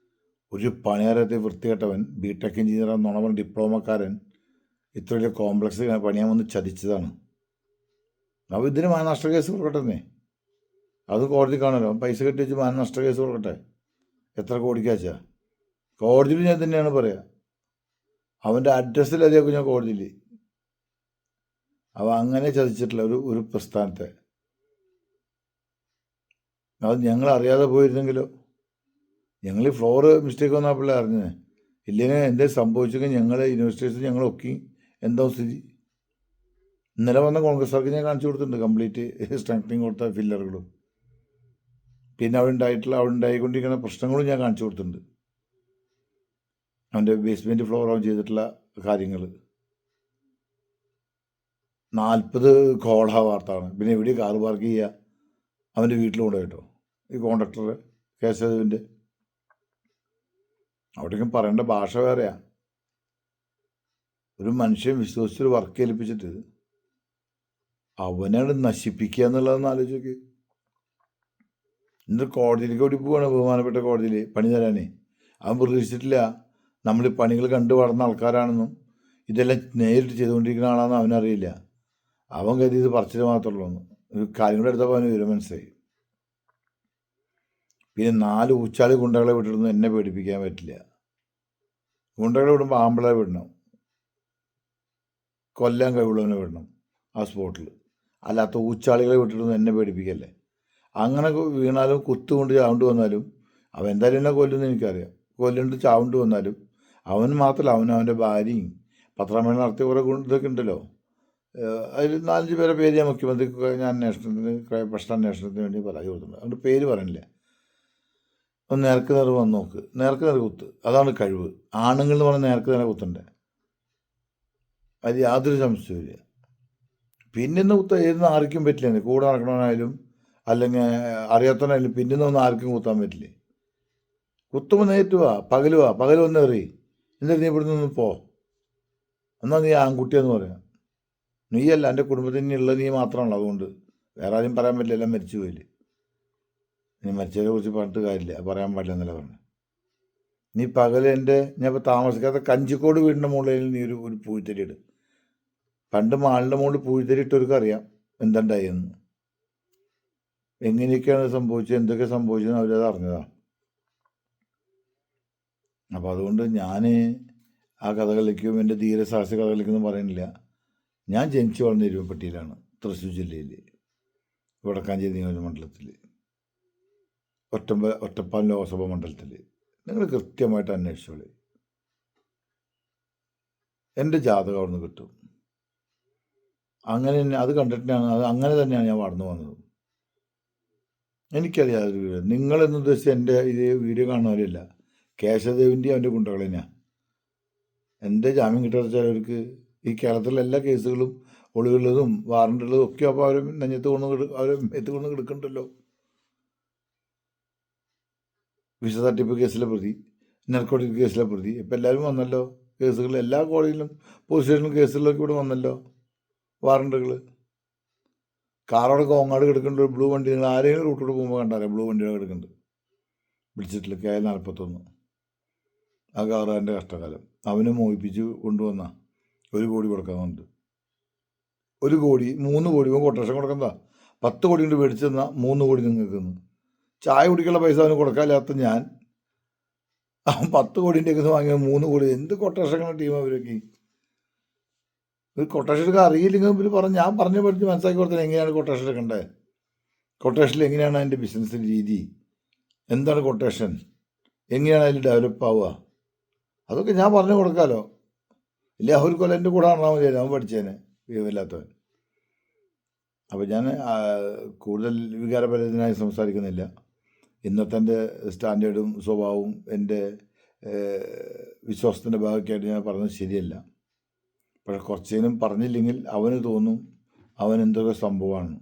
ഒരു പണിയാരത്തെ വൃത്തികെട്ടവൻ, ബിടെക് എഞ്ചിനീയർ നുണവൻ, ഡിപ്ലോമക്കാരൻ ഇത്ര വലിയ കോംപ്ലക്സ് പണിയാൻ വന്ന് ചതിച്ചതാണ്. അപ്പോൾ ഇതിന് മാനനഷ്ട കേസ് കൊടുക്കട്ടെ. അത് കോടതി കാണുമല്ലോ. പൈസ കെട്ടി വെച്ച് മാനനഷ്ട കേസ് കൊടുക്കട്ടെ. എത്ര കോടിക്കാച്ചാ കോടതിയിൽ ഞാൻ തന്നെയാണ് പറയുക. അവൻ്റെ അഡ്രസ്സിൽ അതിയൊക്കെ ഞാൻ കോടതിയിൽ. അവ അങ്ങനെ ചതിച്ചിട്ടില്ല ഒരു പ്രസ്ഥാനത്തെ. അത് ഞങ്ങൾ അറിയാതെ പോയിരുന്നെങ്കിലോ. ഞങ്ങൾ ഈ ഫ്ലോറ് മിസ്റ്റേക്ക് വന്നപ്പോഴേ അറിഞ്ഞത്. ഇല്ലെങ്കിൽ എന്തെങ്കിലും സംഭവിച്ചെങ്കിൽ ഞങ്ങൾ യൂണിവേഴ്സിറ്റീസ് ഞങ്ങളൊക്കെ എന്താ സ്ഥിതി. ഇന്നലെ വന്ന കോൺഗ്രസ്സുകാർക്ക് ഞാൻ കാണിച്ചു കൊടുത്തിട്ടുണ്ട് കംപ്ലീറ്റ് സ്ട്രെങ്തനിങ് കൊടുത്ത ഫില്ലറുകളും. പിന്നെ അവിടെ ഉണ്ടായിക്കൊണ്ടിരിക്കുന്ന പ്രശ്നങ്ങളും ഞാൻ കാണിച്ചു കൊടുത്തിട്ടുണ്ട്. അവൻ്റെ ബേസ്മെൻറ്റ് ഫ്ലോർ അവൻ ചെയ്തിട്ടുള്ള കാര്യങ്ങൾ 40 കോള വാർത്താണ്. പിന്നെ എവിടെ കാർ പാർക്ക് ചെയ്യുക? അവൻ്റെ വീട്ടിൽ കൊണ്ടു കേട്ടോ ഈ കോൺട്രാക്ടർ കേശവൻ്റെ. അവിടേക്കും പറയേണ്ട ഭാഷ വേറെയാ. ഒരു മനുഷ്യൻ വിശ്വസിച്ചൊരു വർക്ക് ഏൽപ്പിച്ചിട്ട് അവനോട് നശിപ്പിക്കുക എന്നുള്ളതെന്ന് ആലോചിച്ച്. എന്നിട്ട് കോടതിയിലേക്ക് ഓടി പോവാണ്, ബഹുമാനപ്പെട്ട കോടതിയിൽ പണി തരാനേ. അവൻ പ്രതീക്ഷിച്ചിട്ടില്ല നമ്മൾ ഈ പണികൾ കണ്ടു വളർന്ന ആൾക്കാരാണെന്നും ഇതെല്ലാം നേരിട്ട് ചെയ്തുകൊണ്ടിരിക്കുന്ന ആളാണെന്നും അവനറിയില്ല. അവൻ കരുതി ഇത് പറച്ചിൽ മാത്രമേ ഉള്ളൂ. ഒരു കാര്യങ്ങളുടെ അടുത്തപ്പോൾ അവന് വിവരം മനസ്സിലായി. പിന്നെ 4 ഊച്ചാളി ഗുണ്ടകളെ വിട്ടിട്ടൊന്നും എന്നെ പേടിപ്പിക്കാൻ പറ്റില്ല. ഗുണ്ടകളെ വിടുമ്പോൾ ആമ്പിളെ വിടണം, കൊല്ലാൻ കഴിവുള്ളവനെ വിടണം ആ സ്പോട്ടിൽ. അല്ലാത്ത ഊച്ചാളികളെ വിട്ടിട്ടൊന്നും എന്നെ പേടിപ്പിക്കല്ലേ. അങ്ങനെ വീണാലും കുത്തുകൊണ്ട് ചാവുണ്ട് വന്നാലും അവൻ എന്തായാലും എന്നെ കൊല്ലുമെന്ന് എനിക്കറിയാം. കൊല്ലുകൊണ്ട് ചാവുണ്ട് വന്നാലും അവൻ മാത്രമല്ല, അവൻ്റെ ഭാര്യയും പത്രമേള നടത്തിയ കുറേ ഇതൊക്കെ ഉണ്ടല്ലോ. അതിൽ 4-5 പേരെ പേര് ഞാൻ മുഖ്യമന്ത്രിക്ക് ഞാൻ അന്വേഷണത്തിന് പ്രശ്നാന്വേഷണത്തിന് വേണ്ടി പരാതി കൊടുത്തിട്ടുണ്ട്. അതുകൊണ്ട് പേര് പറയണില്ല. ഒന്ന് നേർക്ക് നേർ വന്ന് നോക്ക്. നേർക്ക് നേർ കുത്ത്, അതാണ് കഴിവ്. ആണുങ്ങൾ എന്ന് പറഞ്ഞാൽ നേർക്ക് നേരെ കുത്തണ്ടേ, അത് യാതൊരു സംശയമില്ല. പിന്നെന്ന് കുത്ത ഏതെന്ന് ആർക്കും പറ്റില്ല. കൂടെ നടക്കണവനായാലും അല്ലെങ്കിൽ അറിയാത്തവനായാലും പിന്നൊന്നും ആർക്കും കുത്താൻ പറ്റില്ലേ. കുത്തുമ്പോൾ നേറ്റുവാ, പകൽ വന്ന് എറി. എന്നിട്ട് നീ ഇവിടുന്ന് ഒന്ന് പോ. എന്നാൽ നീ ആൺകുട്ടിയെന്ന് പറയാം. നീയല്ല, എൻ്റെ കുടുംബത്തിന് ഉള്ളത് നീ മാത്രമാണല്ലോ. അതുകൊണ്ട് വേറെ ആരും പറയാൻ പറ്റില്ല, എല്ലാം മരിച്ചു പോയില്ലേ. നീ മരിച്ചതിനെ കുറിച്ച് പറഞ്ഞിട്ട് കാര്യമില്ല, പറയാൻ പാടില്ല എന്നല്ല പറഞ്ഞു. നീ പകൽ ഞാൻ ഇപ്പോൾ താമസിക്കാത്ത കഞ്ചിക്കോട് വീടിൻ്റെ മുകളിൽ നീ ഒരു പൂഴ്ത്തരി ഇട്. പണ്ട് മാളിൻ്റെ മുകളിൽ പൂഴ്ത്തരി ഇട്ടവർക്ക് അറിയാം എന്തുണ്ടായെന്ന്, എങ്ങനെയൊക്കെയാണ് സംഭവിച്ചത്, എന്തൊക്കെ സംഭവിച്ചതെന്ന് അവരത് അറിഞ്ഞതാണ്. അപ്പോൾ അതുകൊണ്ട് ഞാൻ ആ കഥകളിലേക്കും എൻ്റെ ധീരസാഹസ കഥകളിലേക്കൊന്നും പറയുന്നില്ല. ഞാൻ ജനിച്ചു വളർന്ന എരുമപ്പെട്ടിയിലാണ്, തൃശ്ശൂർ ജില്ലയിൽ വടക്കാഞ്ചേരി നിയോജകമണ്ഡലത്തിൽ, ഒറ്റപ്പാലം ലോക്സഭാ മണ്ഡലത്തിൽ. നിങ്ങൾ കൃത്യമായിട്ട് അന്വേഷിച്ചോളി. എൻ്റെ ജാതകം അവിടെ നിന്ന് കിട്ടും. അങ്ങനെ അത് കണ്ടിട്ടാണ്, അത് അങ്ങനെ തന്നെയാണ് ഞാൻ വളർന്നു വന്നത്. എനിക്കറിയാം ഒരു വീഡിയോ. നിങ്ങളെന്ന് ഉദ്ദേശിച്ച് എൻ്റെ ഇത് വീഡിയോ കാണുന്നവരല്ല, കേശവദേവിൻ്റെയും അവൻ്റെ ഗുണ്ടകൾ തന്നെയാണ്. എൻ്റെ ജാമ്യം കിട്ടാത്ത ചിലവർക്ക് ഈ കേരളത്തിലെ എല്ലാ കേസുകളും ഒളിവുള്ളതും വാറണ്ടുള്ളതും ഒക്കെ അപ്പോൾ അവർ നെഞ്ഞത്ത് കൊണ്ട് കിടക്കണ്ടല്ലോ. വിസ തട്ടിപ്പ് കേസിലെ പ്രതി, നർക്കോട്ടിക് കേസിലെ പ്രതി, ഇപ്പം എല്ലാവരും വന്നല്ലോ. കേസുകൾ എല്ലാ കോടതിയിലും പോലീസ് സ്റ്റേഷനിലും കേസുകളിലൊക്കെ ഇവിടെ വന്നല്ലോ വാറണ്ടുകൾ. കാറോടെ കോങ്ങാട് കിടക്കേണ്ട ഒരു ബ്ലൂ വണ്ടി നിങ്ങൾ ആരെങ്കിലും റൂട്ടോട് പോകുമ്പോൾ കണ്ടാലേ ബ്ലൂ വണ്ടികൾ കിടക്കുന്നുണ്ട്. പിടിച്ചിട്ടില്ല. KL-41 ആ കാറുകാരൻ്റെ കഷ്ടകാലം. അവന് മോഹിപ്പിച്ച് കൊണ്ടുവന്ന 1 കോടി കൊടുക്കാന്നുണ്ട്. 1 കോടി 3 കോടി കൊട്ടേഷൻ കൊടുക്കണ്ട. 10 കോടി കൊണ്ട് മേടിച്ചു തന്നാൽ 3 കോടി നിങ്ങൾക്ക് ചായ കുടിക്കുള്ള പൈസ അവന് കൊടുക്കാനില്ലാത്ത ഞാൻ 10 കോടിൻ്റെ ഒക്കെ വാങ്ങിയ 3 കോടി. എന്ത് കൊട്ടേഷനുള്ള ടീം അവരൊക്കെ. ഒരു കൊട്ടേഷൻ എടുക്കാൻ അറിയില്ലെങ്കിൽ ഞാൻ പഠിച്ച് മനസ്സിലാക്കി കൊടുത്തത് എങ്ങനെയാണ് കൊട്ടേഷൻ എടുക്കേണ്ടത്, കൊട്ടേഷനിൽ എങ്ങനെയാണ് അതിൻ്റെ ബിസിനസ്സിൻ്റെ രീതി, എന്താണ് കൊട്ടേഷൻ, എങ്ങനെയാണ് അതിൽ ഡെവലപ്പ് ആവുക, അതൊക്കെ ഞാൻ പറഞ്ഞു കൊടുക്കാമല്ലോ. ഇല്ല ഒരു കൊല്ലം എൻ്റെ കൂടെ നടന്നാൽ മതി, അവൻ പഠിച്ചേനെ വിവരമില്ലാത്തവൻ. അപ്പോൾ ഞാൻ കൂടുതൽ വികാരപരിതനായി സംസാരിക്കുന്നില്ല. ഇന്നത്തെ എൻ്റെ സ്റ്റാൻഡേർഡും സ്വഭാവവും എൻ്റെ വിശ്വാസത്തിൻ്റെ ഭാഗമായിട്ട് ഞാൻ പറഞ്ഞത് ശരിയല്ല. പക്ഷെ കുറച്ചേനും പറഞ്ഞില്ലെങ്കിൽ അവന് തോന്നും അവൻ എന്തൊക്കെ സംഭവമാണ്.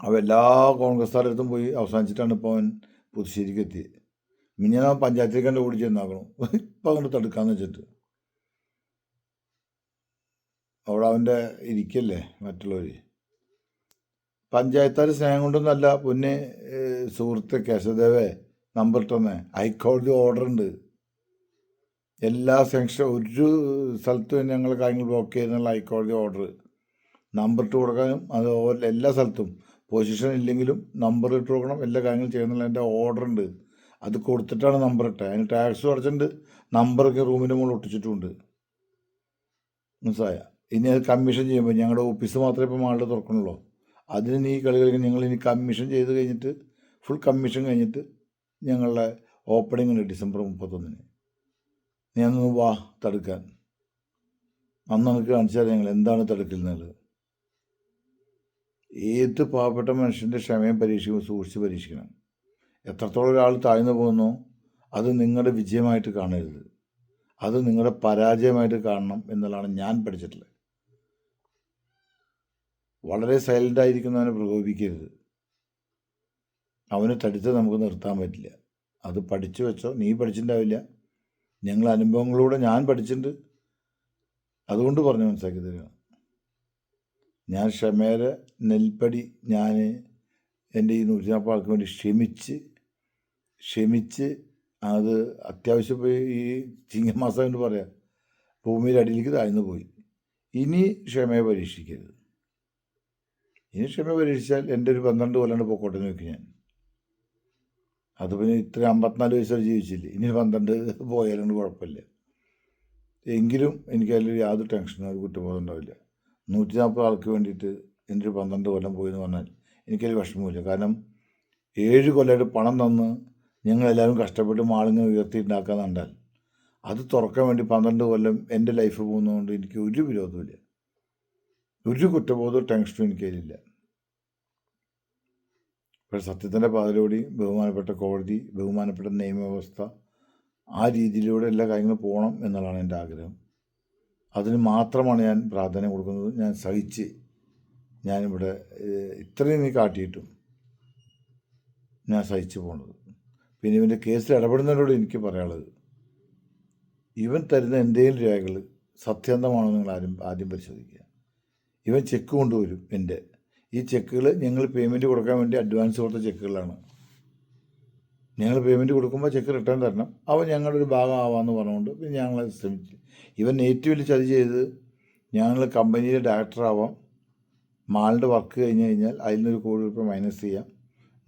അവൻ എല്ലാ കോൺഗ്രസ്സുകാരടുത്തും പോയി അവസാനിച്ചിട്ടാണ് ഇപ്പോൾ അവൻ പുതുശ്ശേരിക്ക് എത്തിയത്. ഞാൻ പഞ്ചായത്തിലേക്ക് കണ്ട് ഓടി ചെന്നാക്കണം ഇപ്പം അങ്ങോട്ട് തടുക്കാന്ന് വെച്ചിട്ട്. അവിടെ അവൻ്റെ ഇരിക്കല്ലേ മറ്റുള്ളവർ. പഞ്ചായത്തുകാർ സ്നേഹം കൊണ്ടൊന്നല്ല പൊന്നെ സുഹൃത്ത് കേശവദേവേ നമ്പർ ഇട്ടെന്നേ. ഹൈക്കോടതി ഓർഡർ ഉണ്ട്. എല്ലാ സെക്ഷൻ ഒരു സ്ഥലത്തും ഞങ്ങൾ കാര്യങ്ങൾ ബ്ലോക്ക് ചെയ്യുന്നുള്ള ഹൈക്കോടതി ഓർഡർ. നമ്പർ ഇട്ട് കൊടുക്കാനും അത് എല്ലാ സ്ഥലത്തും പൊസിഷൻ ഇല്ലെങ്കിലും നമ്പർ ഇട്ട് കൊടുക്കണം, എല്ലാ കാര്യങ്ങളും ചെയ്യുന്നുള്ള എൻ്റെ ഓർഡർ ഉണ്ട്. അത് കൊടുത്തിട്ടാണ് നമ്പർ ഇട്ടത്. അതിന് ടാക്സ് അടച്ചിട്ടുണ്ട്, നമ്പറൊക്കെ റൂമിൻ്റെ മുകളിൽ ഒട്ടിച്ചിട്ടുമുണ്ട്. മനസ്സിലായ? ഇനി അത് കമ്മീഷൻ ചെയ്യുമ്പോൾ ഞങ്ങളുടെ ഓഫീസ് മാത്രമേ ഇപ്പോൾ മാളിൽ തുറക്കണുള്ളൂ. അതിന് നീ കളി കളിക്കാൻ ഞങ്ങൾ ഇനി കമ്മീഷൻ ചെയ്ത് കഴിഞ്ഞിട്ട് ഫുൾ കമ്മീഷൻ കഴിഞ്ഞിട്ട് ഞങ്ങളുടെ ഓപ്പണിംഗ് ഉണ്ട് ഡിസംബർ 31. നീ അന്ന് വാ തടുക്കാൻ. അന്ന് നമുക്ക് കാണിച്ചാൽ ഞങ്ങൾ എന്താണ് തടുക്കുന്നത്. ഏത് പാവപ്പെട്ട മനുഷ്യൻ്റെ ക്ഷമയും പരീക്ഷിക്കുമ്പോൾ സൂക്ഷിച്ച് പരീക്ഷിക്കണം. എത്രത്തോളം ഒരാൾ താഴ്ന്നു പോകുന്നോ അത് നിങ്ങളുടെ വിജയമായിട്ട് കാണരുത്, അത് നിങ്ങളുടെ പരാജയമായിട്ട് കാണണം എന്നുള്ളതാണ് ഞാൻ പഠിച്ചിട്ടുള്ളത്. വളരെ സൈലൻ്റായിരിക്കുന്നവനെ പ്രകോപിക്കരുത്. അവന് തടുത്ത് നമുക്ക് നിർത്താൻ പറ്റില്ല. അത് പഠിച്ചു വെച്ചോ. നീ പഠിച്ചിട്ടുണ്ടാവില്ല, ഞങ്ങൾ അനുഭവങ്ങളിലൂടെ ഞാൻ പഠിച്ചിട്ടുണ്ട്, അതുകൊണ്ട് പറഞ്ഞ് മനസ്സിലാക്കി തരിക. ഞാൻ ക്ഷമയുടെ നെൽപ്പടി ഞാൻ എൻ്റെ ഈ 140 ആൾക്ക് വേണ്ടി ക്ഷമിച്ച് അത് അത്യാവശ്യം പോയി ഈ ചിങ്ങമാസം കൊണ്ട് പറയാം ഭൂമിയുടെ അടിയിലേക്ക് താഴ്ന്നു പോയി. ഇനി ക്ഷമയെ പരീക്ഷിക്കരുത്. ഇനി ക്ഷമ പരീക്ഷിച്ചാൽ എൻ്റെ ഒരു 12 കൊല്ലം പൊക്കോട്ടെ നോക്കി ഞാൻ. അത് പിന്നെ ഇത്ര 54 വയസ്സ് വരെ ജീവിച്ചില്ലേ, ഇനി 12 പോയാലും കുഴപ്പമില്ല. എങ്കിലും എനിക്കതിൽ യാതൊരു ടെൻഷനോ ഒരു കുറ്റബോധം ഉണ്ടാവില്ല. 140 ആൾക്ക് വേണ്ടിയിട്ട് എൻ്റെ ഒരു 12 കൊല്ലം പോയി എന്ന് പറഞ്ഞാൽ എനിക്കതിൽ വിഷമമില്ല. കാരണം 7 കൊല്ലമായിട്ട് പണം തന്ന് ഞങ്ങളെല്ലാവരും കഷ്ടപ്പെട്ട് മാളിങ്ങനെ ഉയർത്തിയിട്ടുണ്ടാക്കാൻ കണ്ടാൽ അത് തുറക്കാൻ വേണ്ടി 12 കൊല്ലം എൻ്റെ ലൈഫ് പോകുന്നതുകൊണ്ട് എനിക്ക് ഒരു വിരോധമില്ല, ഒരു കുറ്റബോധവും ടെൻഷനും എനിക്കതിലില്ല. പക്ഷേ സത്യത്തിൻ്റെ പാതയിലൂടെ ബഹുമാനപ്പെട്ട കോടതി, ബഹുമാനപ്പെട്ട നിയമവ്യവസ്ഥ, ആ രീതിയിലൂടെ എല്ലാ കാര്യങ്ങളും പോകണം എന്നുള്ളതാണ് എൻ്റെ ആഗ്രഹം. അതിന് മാത്രമാണ് ഞാൻ പ്രാധാന്യം കൊടുക്കുന്നത്. ഞാൻ സഹിച്ച് ഞാനിവിടെ ഇത്രയും നീ കാട്ടിയിട്ടും ഞാൻ സഹിച്ചു പോണത്. പിന്നെ ഇവൻ്റെ കേസിൽ ഇടപെടുന്നതിനോട് എനിക്ക് പറയാനുള്ളത്, ഇവൻ തരുന്ന എന്തെങ്കിലും രേഖകൾ സത്യസന്ധമാണോ നിങ്ങൾ ആദ്യം പരിശോധിക്കുക. ഇവൻ ചെക്ക് കൊണ്ടുവരും. എൻ്റെ ഈ ചെക്കുകൾ ഞങ്ങൾ പേയ്മെൻറ്റ് കൊടുക്കാൻ വേണ്ടി അഡ്വാൻസ് കൊടുത്ത ചെക്കുകളാണ്. ഞങ്ങൾ പേയ്മെൻറ്റ് കൊടുക്കുമ്പോൾ ചെക്ക് റിട്ടേൺ തരണം. അവൻ ഞങ്ങളുടെ ഒരു ഭാഗം ആവാമെന്ന് പറഞ്ഞുകൊണ്ട് പിന്നെ ഞങ്ങൾ ശ്രമിച്ചു. ഇവൻ ഏറ്റവും വലിയ ചതി ചെയ്ത് ഞങ്ങൾ കമ്പനിയിലെ ഡയറക്ടറാവാം, മാളിൻ്റെ വർക്ക് കഴിഞ്ഞ് കഴിഞ്ഞാൽ അതിൽ നിന്നൊരു ₹1 കോടി മൈനസ് ചെയ്യാം,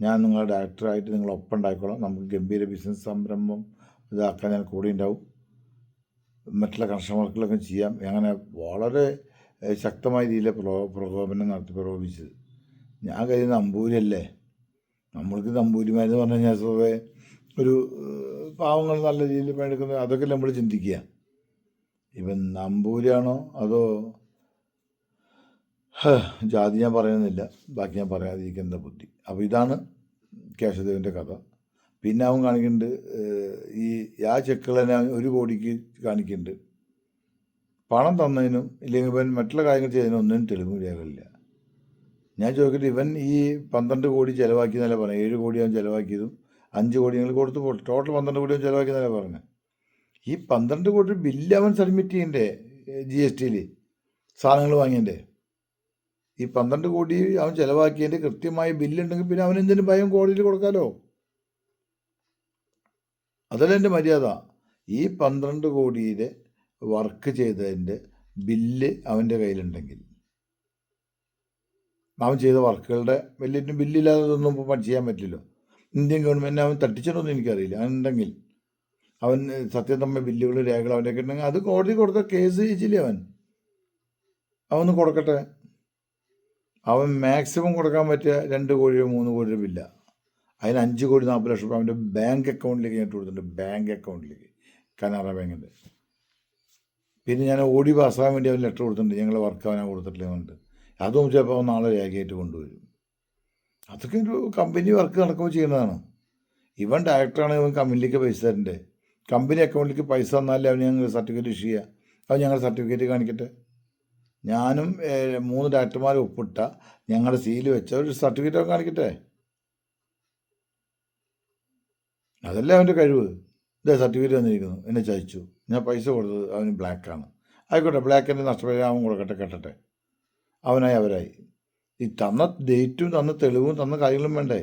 ഞാൻ നിങ്ങളുടെ ഡയറക്ടറായിട്ട് നിങ്ങളൊപ്പം ഉണ്ടായിക്കോളാം, നമുക്ക് ഗംഭീര ബിസിനസ് സംരംഭം ഇതാക്കാൻ ഞാൻ കൂടെ ഉണ്ടാവും, മറ്റുള്ള കൺസ്ട്രക്ഷൻ വർക്കുകളൊക്കെ ചെയ്യാം. അങ്ങനെ വളരെ ശക്തമായ രീതിയിൽ പ്രകോപനം പ്രകോപിച്ചത്. ഞാൻ കരുതുന്ന നമ്പൂരിയല്ലേ, നമ്മൾക്ക് നമ്പൂരിമാരെന്ന് പറഞ്ഞു കഴിഞ്ഞാൽ സ്വതവേ ഒരു പാവങ്ങൾ നല്ല രീതിയിൽ പണിയെടുക്കുന്നത്, അതൊക്കെ നമ്മൾ ചിന്തിക്കുക. ഇവൻ നമ്പൂരിയാണോ അതോ ജാതി ഞാൻ പറയുന്നില്ല, ബാക്കി ഞാൻ പറയാതിരിക്കുന്ന ബുദ്ധി. അപ്പോൾ ഇതാണ് കേശവദേവൻ്റെ കഥ. പിന്നെ അവൻ കാണിക്കുന്നുണ്ട് ആ ചെക്കുകൾ തന്നെ 1 കോടിക്ക് കാണിക്കുന്നുണ്ട്. പണം തന്നതിനും ഇല്ലെങ്കിൽ ഇവൻ മറ്റുള്ള കാര്യങ്ങൾ ചെയ്തതിനും ഒന്നിനും തെളിവ് രേഖകളില്ല. ഞാൻ ചോദിക്കട്ടെ, ഇവൻ ഈ 12 കോടി ചിലവാക്കിയെന്നല്ല പറഞ്ഞു. 7 കോടി അവൻ ചിലവാക്കിയതും 5 കോടി ഞങ്ങൾ കൊടുത്തു പോട്ടെ, ടോട്ടൽ 12 കോടി അവൻ ചിലവാക്കിയെന്നല്ല പറഞ്ഞു. ഈ 12 കോടി ബില്ല് അവൻ സബ്മിറ്റ് ചെയ്യണ്ടേ GSTയിൽ സാധനങ്ങൾ വാങ്ങിയതിൻ്റെ? ഈ 12 കോടി അവൻ ചിലവാക്കിയതിൻ്റെ കൃത്യമായ ബില്ലുണ്ടെങ്കിൽ പിന്നെ അവൻ എന്തിനും ഭയം കോടതിയിൽ കൊടുക്കാമല്ലോ. അതല്ല എൻ്റെ മര്യാദ. ഈ 12 കോടിയുടെ വർക്ക് ചെയ്തതിൻ്റെ ബില്ല് അവൻ്റെ കയ്യിലുണ്ടെങ്കിൽ, അവൻ ചെയ്ത വർക്കുകളുടെ വലിയ ബില്ലില്ലാതെ ഇതൊന്നും ഇപ്പോൾ ചെയ്യാൻ പറ്റില്ലല്ലോ. ഇന്ത്യൻ ഗവൺമെൻറ് അവൻ തട്ടിച്ചിട്ടൊന്നും എനിക്കറിയില്ല. അതുണ്ടെങ്കിൽ അവൻ സത്യം തമ്മിൽ ബില്ലുകൾ രേഖകൾ അവൻ്റെ ഒക്കെ ഉണ്ടെങ്കിൽ അത് കോടതി കൊടുത്ത കേസ് ജയിച്ചില്ലേ അവൻ കൊടുക്കട്ടെ. അവൻ മാക്സിമം കൊടുക്കാൻ പറ്റിയ 2 കോടിയോ 3 കോടിയോ ബില്ല. അതിന് 5 കോടി 40 ലക്ഷം രൂപ അവൻ്റെ ബാങ്ക് അക്കൗണ്ടിലേക്ക് ഞാൻ ഇട്ട് കൊടുത്തിട്ടുണ്ട്. ബാങ്ക് അക്കൗണ്ടിലേക്ക്, കനറ ബാങ്കിൻ്റെ. പിന്നെ ഞാൻ ഓടി പാസ്സാകാൻ വേണ്ടി അവൻ ലെറ്റർ കൊടുത്തിട്ടുണ്ട്, ഞങ്ങൾ വർക്ക് അവനാ കൊടുത്തിട്ടില്ലെന്നുണ്ട്. അതും ചിലപ്പോൾ അവൻ നാളെ രേഖയായിട്ട് കൊണ്ടുവരും. അതൊക്കെ ഒരു കമ്പനി വർക്ക് നടക്കുമ്പോൾ ചെയ്യുന്നതാണ്. ഇവൻ ഡയറക്ടറാണ്, ഇവൻ കമ്പനിയിലേക്ക് പൈസ തരണ്ടേ. കമ്പനി അക്കൗണ്ടിലേക്ക് പൈസ തന്നാലേ അവന് ഞങ്ങൾ സർട്ടിഫിക്കറ്റ് ഇഷ്യൂ ചെയ്യുക. അവൻ ഞങ്ങളുടെ സർട്ടിഫിക്കറ്റ് കാണിക്കട്ടെ. ഞാനും 3 ഡയറക്ടർമാർ ഒപ്പിട്ട ഞങ്ങളുടെ സീല് വെച്ച ഒരു സർട്ടിഫിക്കറ്റ് അവൻ കാണിക്കട്ടെ. അതല്ലേ അവൻ്റെ കഴിവ്. ഇതേ സർട്ടിഫിക്കറ്റ് വന്നിരിക്കുന്നു, എന്നെ ചതിച്ചു, ഞാൻ പൈസ കൊടുത്തത് അവന് ബ്ലാക്കാണ്. ആയിക്കോട്ടെ, ബ്ലാക്കിൻ്റെ നഷ്ടപരിഹാരം കൊടുക്കട്ടെ, കെട്ടട്ടെ. അവനായി അവരായി. ഈ തന്ന ഡേറ്റും തന്ന തെളിവും തന്ന കാര്യങ്ങളും വേണ്ടേ.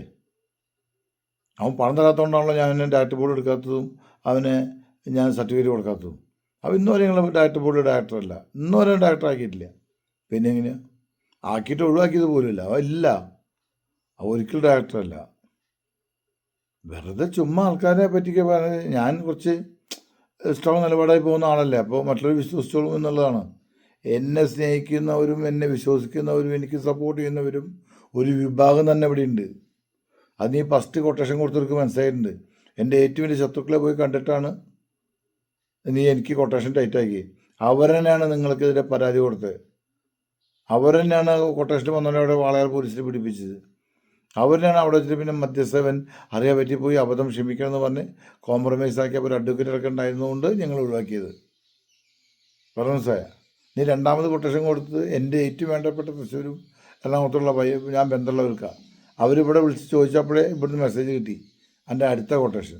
അവൻ പണം തരാത്തതുകൊണ്ടാണല്ലോ ഞാൻ ഡയറക്ടർ ബോർഡ് എടുക്കാത്തതും അവന് ഞാൻ സർട്ടിഫിക്കറ്റ് കൊടുക്കാത്തതും. അവൻ ഇന്നുവരെ ഞങ്ങൾ ഡയറക്ടർ ബോർഡ് ഡയറക്ടറല്ല, ഇന്നുവരെ ഡയറക്ടർ ആക്കിയിട്ടില്ല. പിന്നെ എങ്ങനെയാണ് ആക്കിയിട്ട് ഒഴിവാക്കിയത് പോലുമില്ല. അവൻ ഇല്ല, അവ ഒരിക്കലും ഡയറക്ടറല്ല. വെറുതെ ചുമ്മാ ആൾക്കാരെ പറ്റിയൊക്കെ പറഞ്ഞ് ഞാൻ കുറച്ച് സ്ട്രോങ് നിലപാടായി പോകുന്ന ആളല്ലേ, അപ്പോൾ മറ്റുള്ളവർ വിശ്വസിച്ചോളും എന്നുള്ളതാണ്. എന്നെ സ്നേഹിക്കുന്നവരും എന്നെ വിശ്വസിക്കുന്നവരും എനിക്ക് സപ്പോർട്ട് ചെയ്യുന്നവരും ഒരു വിഭാഗം തന്നെ ഇവിടെ ഉണ്ട്. അത് നീ ഫസ്റ്റ് കൊട്ടേഷൻ കൊടുത്തവർക്ക് മനസ്സിലായിട്ടുണ്ട്. എൻ്റെ ഏറ്റവും വലിയ ശത്രുക്കളെ പോയി കണ്ടിട്ടാണ് നീ എനിക്ക് കൊട്ടേഷൻ ടൈറ്റാക്കി. അവർ തന്നെയാണ് നിങ്ങൾക്കെതിരെ പരാതി കൊടുത്തത്. അവർ തന്നെയാണ് കൊട്ടേഷൻ വന്നവരെ വാളയാർ പോലീസിൽ പിടിപ്പിച്ചത്. അവർ തന്നെയാണ് അവിടെ വെച്ചിട്ട് പിന്നെ മധ്യസ്ഥവൻ അറിയാൻ പറ്റിപ്പോയി അബദ്ധം ക്ഷമിക്കണമെന്ന് പറഞ്ഞ് കോംപ്രമൈസ് ആക്കിയ ഒരു അഡ്വക്കേറ്റ് ഒക്കെ ഉണ്ടായിരുന്നുകൊണ്ട് ഞങ്ങൾ ഒഴിവാക്കിയത്. പറഞ്ഞു മനസ്സിലായ? നീ രണ്ടാമത് കൊട്ടേഷൻ കൊടുത്തത് എൻ്റെ ഏറ്റവും വേണ്ടപ്പെട്ട തൃശ്ശൂരും എറണാകുളത്തുള്ള ഞാൻ ബന്ധമുള്ളവർക്കാണ്. അവരിവിടെ വിളിച്ച് ചോദിച്ചപ്പോഴേ ഇവിടുന്ന് മെസ്സേജ് കിട്ടി എൻ്റെ അടുത്ത കൊട്ടേഷൻ.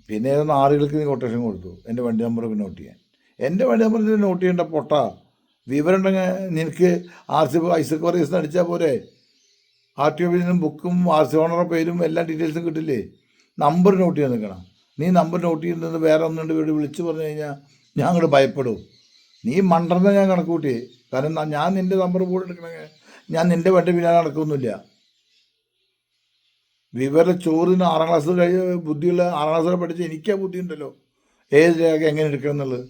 പിന്നെ ഏതൊന്ന് ആറുകൾക്ക് നീ കൊട്ടേഷൻ കൊടുത്തു എൻ്റെ വണ്ടി നമ്പറൊക്കെ നോട്ട് ചെയ്യാൻ. എൻ്റെ വണ്ടി നമ്പർ നോട്ട് ചെയ്യേണ്ട പൊട്ട വിവരം ഉണ്ടെങ്കിൽ നിനക്ക് RC ഐസക് വർഗീസിന് അടിച്ചാൽ പോരെ. RTO ഓഫീസിനും ബുക്കും RC ഓണറുടെ പേരും എല്ലാ ഡീറ്റെയിൽസും കിട്ടില്ലേ. നമ്പർ നോട്ട് ചെയ്യാൻ നിൽക്കണം. നീ നമ്പർ നോട്ട് ചെയ്യുന്നത് വേറെ ഒന്നുണ്ട് വീട് വിളിച്ച് പറഞ്ഞു കഴിഞ്ഞാൽ ഞാൻ അങ്ങോട്ട് ഭയപ്പെടും. നീ മണ്ടർന്ന ഞാൻ കണക്ക് കൂട്ടി. കാരണം ഞാൻ നിൻ്റെ നമ്പർ ബോർഡ് എടുക്കണമെങ്കിൽ ഞാൻ നിൻ്റെ വണ്ടി പിന്നാലെ നടക്കൊന്നുമില്ല. വിവര ചോറിന് 6ാം ക്ലാസ് ബുദ്ധിയുള്ള 6ാം ക്ലാസ് പഠിച്ച് എനിക്കാ ബുദ്ധിയുണ്ടല്ലോ ഏത് രേഖ എങ്ങനെ എടുക്കണം എന്നുള്ളത്.